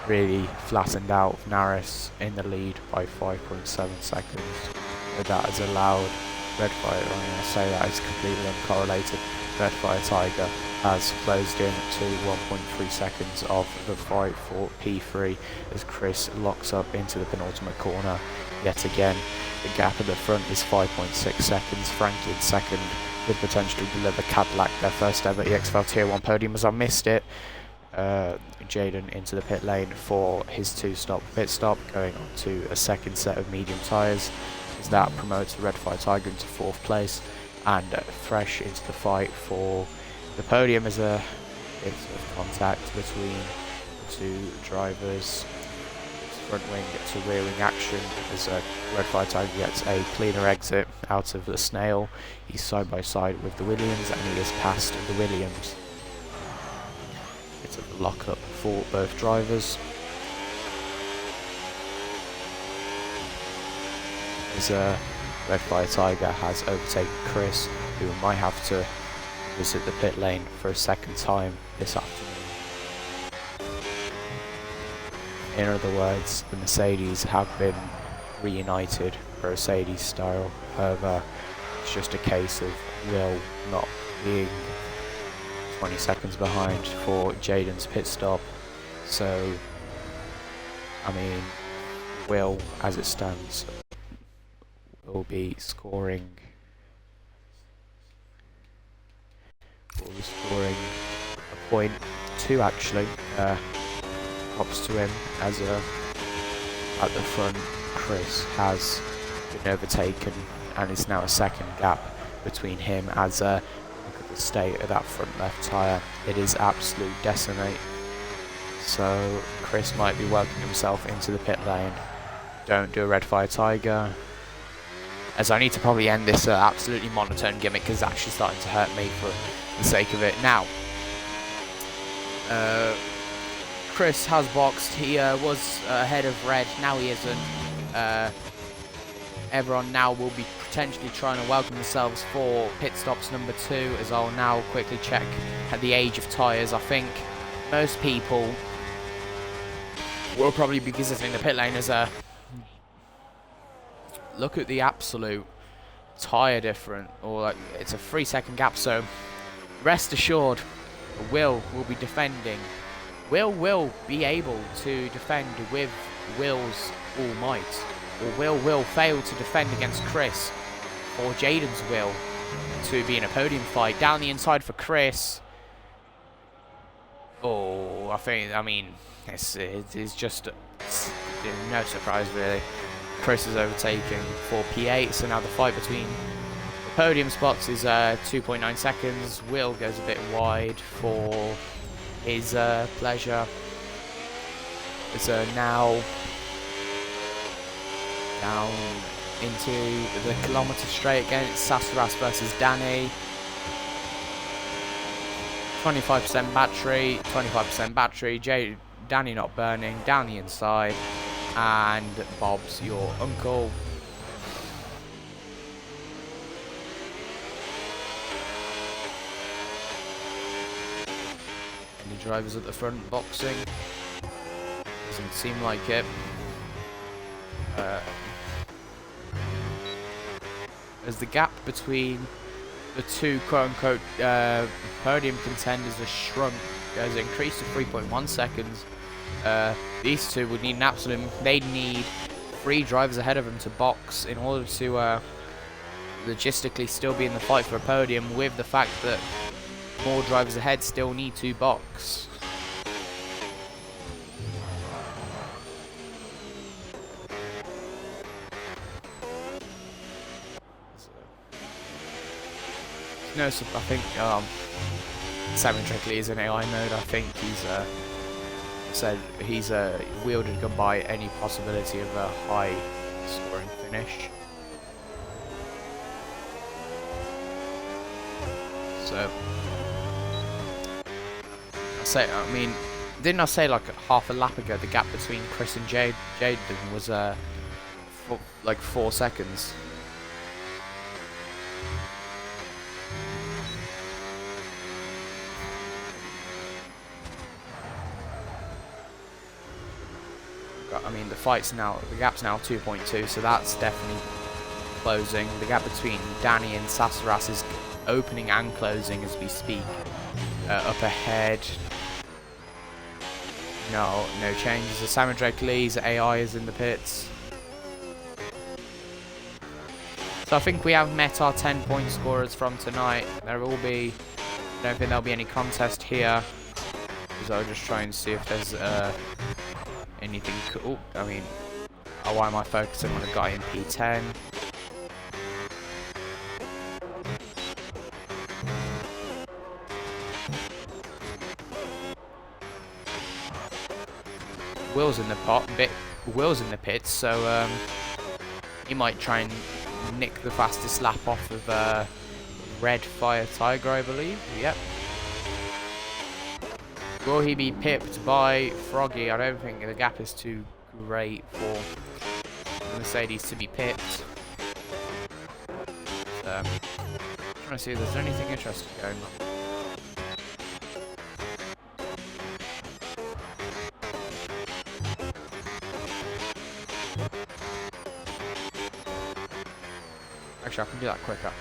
S1: really flattened out Naris in the lead by 5.7 seconds. That has allowed Redfire, I'm going to say that is completely uncorrelated, Redfire Tiger has closed in to 1.3 seconds of the fight for P3 as Chris locks up into the penultimate corner. Yet again, the gap at the front is 5.6 seconds. Frankie in second would potentially deliver Cadillac their first ever EXFL Tier 1 podium as I missed it. Jaden into the pit lane for his 2-stop pit stop, going on to a second set of medium tyres. As that promotes the Redfire Tiger into 4th place, and fresh into the fight for the podium as a bit of contact between two drivers. Front wing to rear wing action as Red Fire Tiger gets a cleaner exit out of the Snail. He's side by side with the Williams and he has passed the Williams. It's a lock up for both drivers. As Red Fire Tiger has overtaken Chris, who might have to visit the pit lane for a second time this afternoon. In other words, the Mercedes have been reunited Mercedes style. However, it's just a case of Will not being 20 seconds behind for Jaden's pit stop. So, I mean, Will, as it stands, will be scoring a point 2 actually. Props to him as at the front Chris has been overtaken and is now a second gap between him as look at the state of that front left tyre. It is absolute decimate. So Chris might be working himself into the pit lane. Don't do a Red Fire Tiger. As I need to probably end this absolutely monotone gimmick because it's actually starting to hurt me for the sake of it. Now, Chris has boxed. He was ahead of Red. Now he isn't. Everyone now will be potentially trying to welcome themselves for pit stops number 2, as I'll now quickly check at the age of tyres. I think most people will probably be visiting the pit lane as a look at the absolute tyre difference, or like it's a 3-second gap. So rest assured, Will be defending. Will be able to defend with Will's all might, or will fail to defend against Chris, or Jaden's will to be in a podium fight. Down the inside for Chris. Oh, I mean, it's just no surprise really. Chris is overtaken for P8, so now the fight between the podium spots is 2.9 seconds. Will goes a bit wide for his pleasure. It's now down into the kilometre straight again. It's Sasaras versus Danny. 25% battery. Danny not burning. Down the inside. And Bob's your uncle. Any drivers at the front boxing? Doesn't seem like it. As the gap between the two quote-unquote podium contenders has shrunk, has increased to 3.1 seconds. These two would need an absolute, they'd need 3 drivers ahead of them to box in order to logistically still be in the fight for a podium, with the fact that more drivers ahead still need to box. No, I think Simon Trickley is in AI mode. I think he's said he's wielded goodbye any possibility of a high scoring finish. So I mean, didn't I say like half a lap ago the gap between Chris and Jaden was like 4 seconds? I mean, the gap's now 2.2, so that's definitely closing. The gap between Danny and Sasaras is opening and closing as we speak. Up ahead, no changes. The Simon Drake Lee's AI is in the pits. So I think we have met our 10-point scorers from tonight. I don't think there'll be any contest here, because I'll just try and see if there's anything cool. I mean, why am I focusing on a guy in P10? Will's in the Will's in the pits, so he might try and nick the fastest lap off of Red Fire Tiger, I believe. Yep. Will he be pipped by Froggy? I don't think the gap is too great for Mercedes to be pipped. So, trying to see if there's anything interesting going on. Actually, I can do that quicker.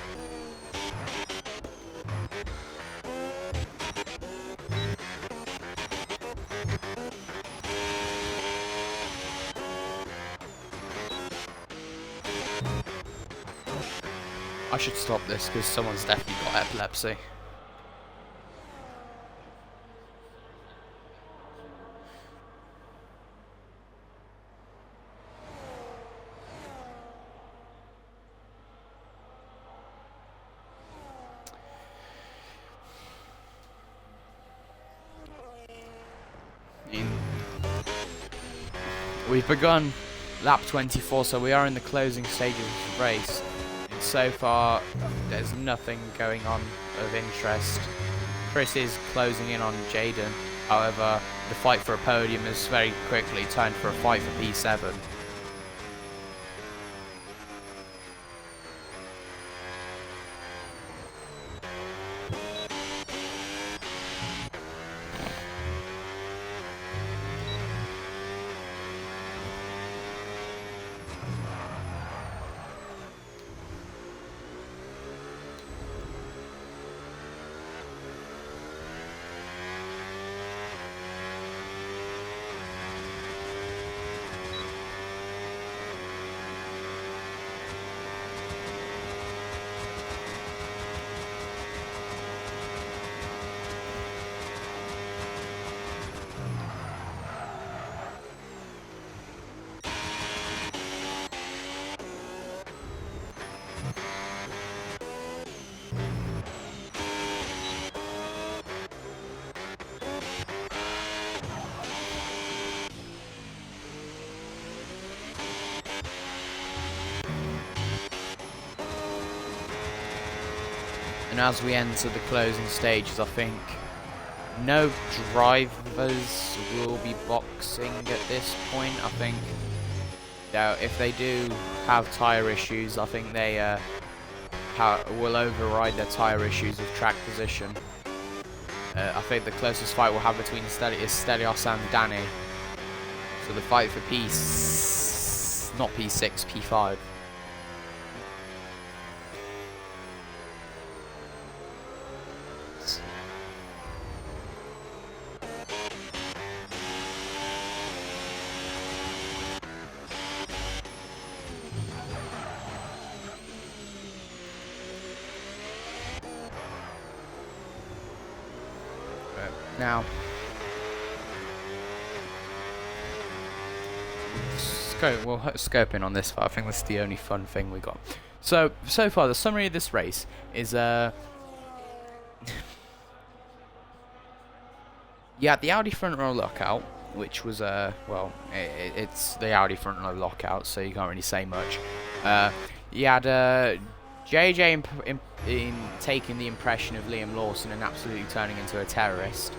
S1: I should stop this because someone's definitely got epilepsy. We've begun lap 24, so we are in the closing stages of the race. And so far, there's nothing going on of interest. Chris is closing in on Jaden. However, the fight for a podium has very quickly turned for a fight for P7. And as we enter the closing stages, I think no drivers will be boxing at this point. I think if they do have tyre issues, I think they will override their tyre issues with track position. I think the closest fight we'll have between Stelios and Danny. So the fight for not P6, P5. Now, we'll scope in on this part. I think that's the only fun thing we got. So far, the summary of this race is you had the Audi front row lockout, which was well, it's the Audi front row lockout, so you can't really say much. You had JJ in taking the impression of Liam Lawson and absolutely turning into a terrorist.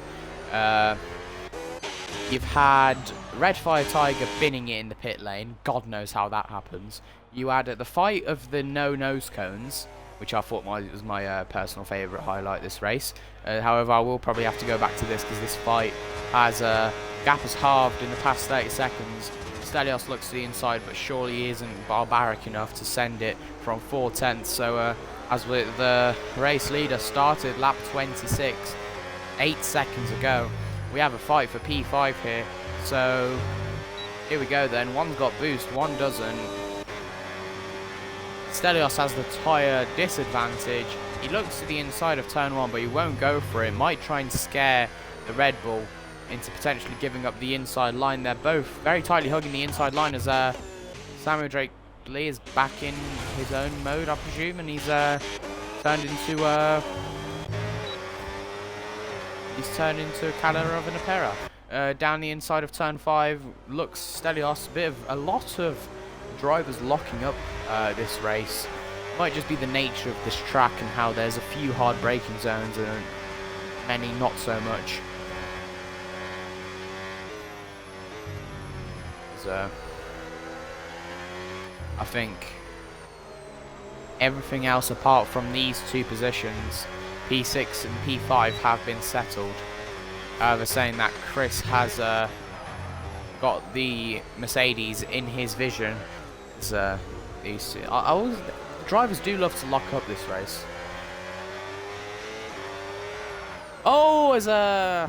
S1: You've had Red Fire Tiger binning it in the pit lane. God knows how that happens. You had the fight of the no nose cones, which I thought was my personal favourite highlight this race. However, I will probably have to go back to this because this fight has gap has halved in the past 30 seconds. Stelios looks to the inside, but surely he isn't barbaric enough to send it from 4/10. So as with the race leader started lap 26 8 seconds ago, we have a fight for P5 here. So here we go then. One's got boost, one doesn't. Stelios has the tyre disadvantage. He looks to the inside of turn 1, but he won't go for it. Might try and scare the Red Bull into potentially giving up the inside line. They're both very tightly hugging the inside line as Samuel Drake Lee is back in his own mode, I presume, and he's turned into a Kalarov and a Pera. down the inside of turn 5. Looks Stelios, a lot of drivers locking up this race. Might just be the nature of this track and how there's a few hard braking zones and many not so much. So I think everything else apart from these two positions, P6 and P5, have been settled. They're saying that Chris has got the Mercedes in his vision. Drivers do love to lock up this race. Oh, as a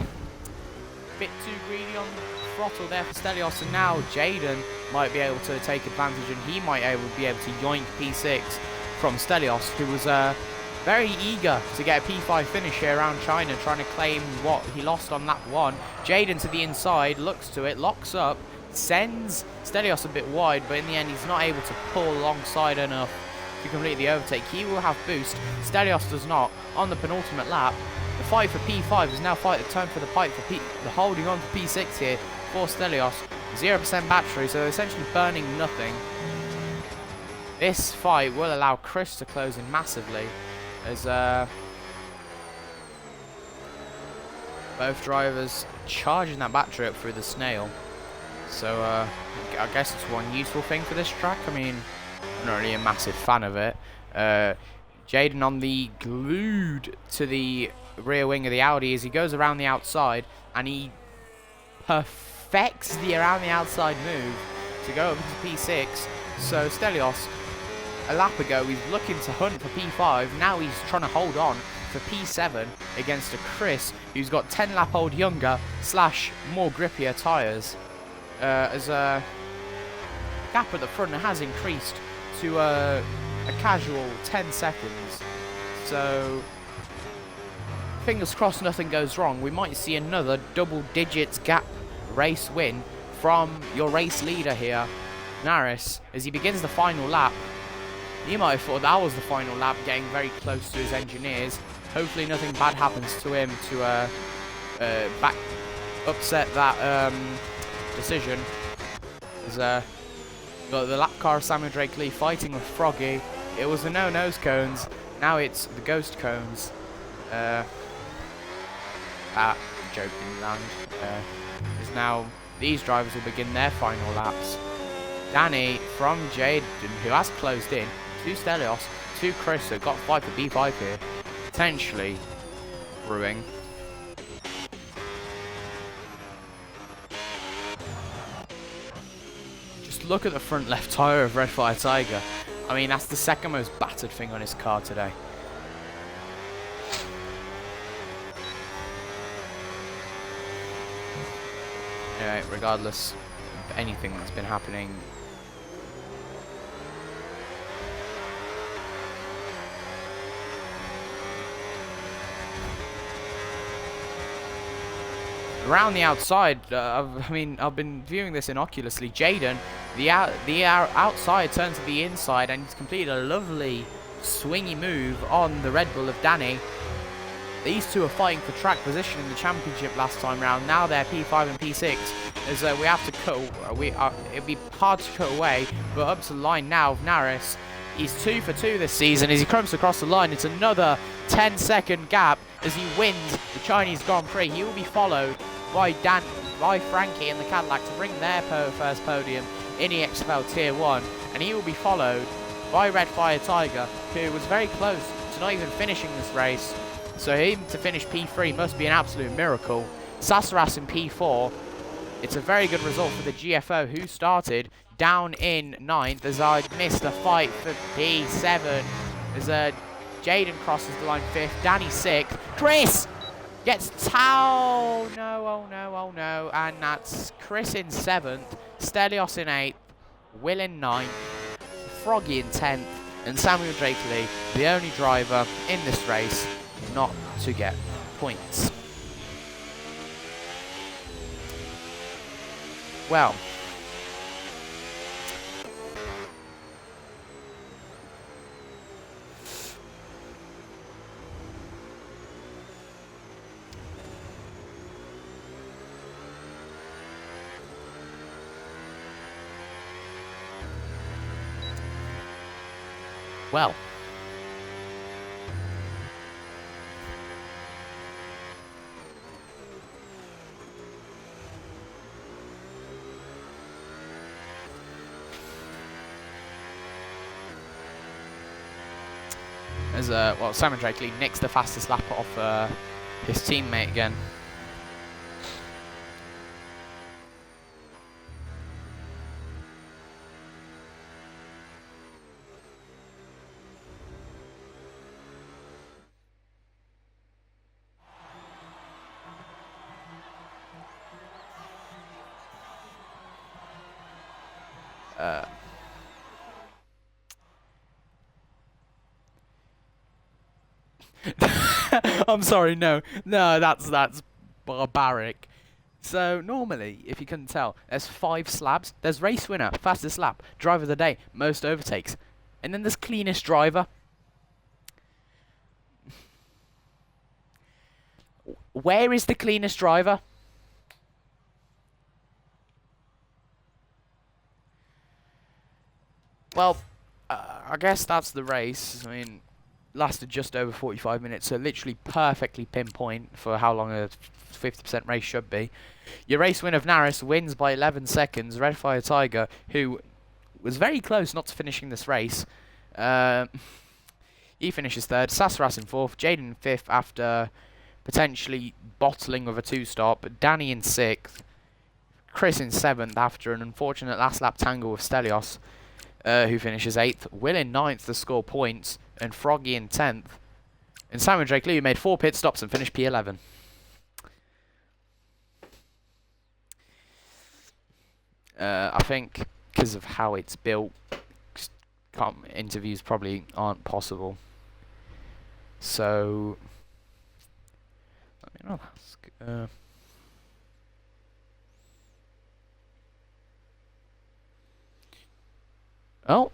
S1: bit too greedy on the throttle there for Stelios, and now Jaden might be able to take advantage, and he might be able to yoink P6 from Stelios, who was very eager to get a P5 finish here around China, trying to claim what he lost on lap 1. Jaden to the inside, looks to it, locks up, sends Stelios a bit wide, but in the end he's not able to pull alongside enough to complete the overtake. He will have boost, Stelios does not. On the penultimate lap, the fight for P5 is now turned for the fight for the holding on for P6 here for Stelios. 0% battery, so essentially burning nothing. This fight will allow Chris to close in massively, as both drivers charging that battery up through the snail. So I guess it's one useful thing for this track. I mean, I'm not really a massive fan of it. Jaden on the glued to the rear wing of the Audi as he goes around the outside, and he perfects the around the outside move to go up into P6. So Stelios, a lap ago, he's looking to hunt for P5. Now he's trying to hold on for P7 against a Chris who's got 10 lap old younger / more grippier tyres. As a gap at the front has increased to a casual 10 seconds. So fingers crossed nothing goes wrong. We might see another double digits gap race win from your race leader here, Naris, as he begins the final lap. You might have thought that was the final lap, getting very close to his engineers. Hopefully nothing bad happens to him to upset that decision. There's got the lap car of Samuel Drake Lee fighting with Froggy. It was the no-nose cones, now it's the ghost cones. That joke didn't land. Is now these drivers will begin their final laps. Danny from Jaden, who has closed in, to Stelios, to Chris, who got fight for B5 here, potentially brewing. Just look at the front left tyre of Red Fire Tiger. I mean, that's the second most battered thing on his car today. Anyway, regardless of anything that's been happening, around the outside, I've been viewing this innocuously. Jaden, the outside turns to the inside, and he's completed a lovely swingy move on the Red Bull of Danny. These two are fighting for track position in the championship last time round. Now they're P5 and P6. As we have to cut, it'd be hard to cut away, but up to the line now of Naris. He's 2 for 2 this season. As he comes across the line, it's another 10-second gap as he wins the Chinese Grand Prix. He will be followed by Frankie and the Cadillac to bring their first podium in EXFL Tier 1, and he will be followed by Red Fire Tiger, who was very close to not even finishing this race. So him to finish P3 must be an absolute miracle. Sasaras in P4. It's a very good result for the GFO, who started down in 9th, as I missed the fight for P7. As Jaden crosses the line 5th, Danny 6th, Chris gets oh no, and that's Chris in 7th, Stelios in 8th, Will in 9th, Froggy in 10th, and Samuel Drake Lee, the only driver in this race not to get points. Well, Well. As well, Simon Drakely nicks the fastest lap off his teammate again. I'm sorry, no, that's barbaric. So normally, if you couldn't tell, there's 5 slabs. There's race winner, fastest lap, driver of the day, most overtakes, and then there's cleanest driver. Where is the cleanest driver? Well, I guess that's the race. I mean, lasted just over 45 minutes, so literally perfectly pinpoint for how long a 50% race should be. Your race win of Naris wins by 11 seconds. Red Fire Tiger, who was very close not to finishing this race, he finishes third. Sasaras in fourth. Jaden in fifth after potentially bottling with a 2-stop. Danny in sixth. Chris in seventh after an unfortunate last lap tangle with Stelios, who finishes 8th. Will in 9th to score points, and Froggy in 10th. And Simon Drakely, who made 4 pit stops and finished P11. I think because of how it's built, interviews probably aren't possible. So, let me ask. Oh.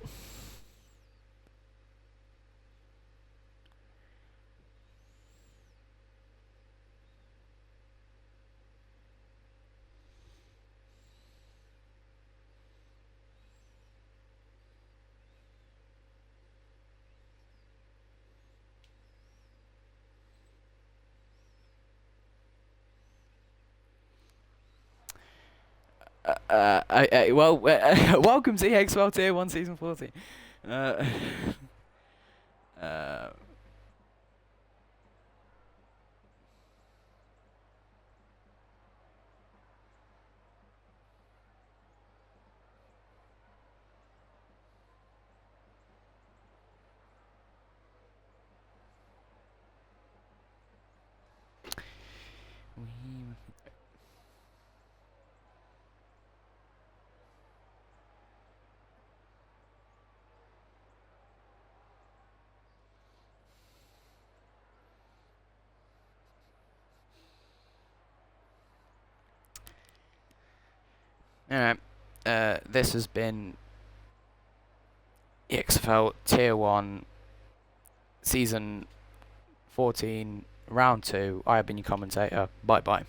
S1: Well, welcome to EXFL Tier 1 Season 14. Alright, this has been EXFL Tier 1 Season 14 Round 2. I have been your commentator. Bye bye.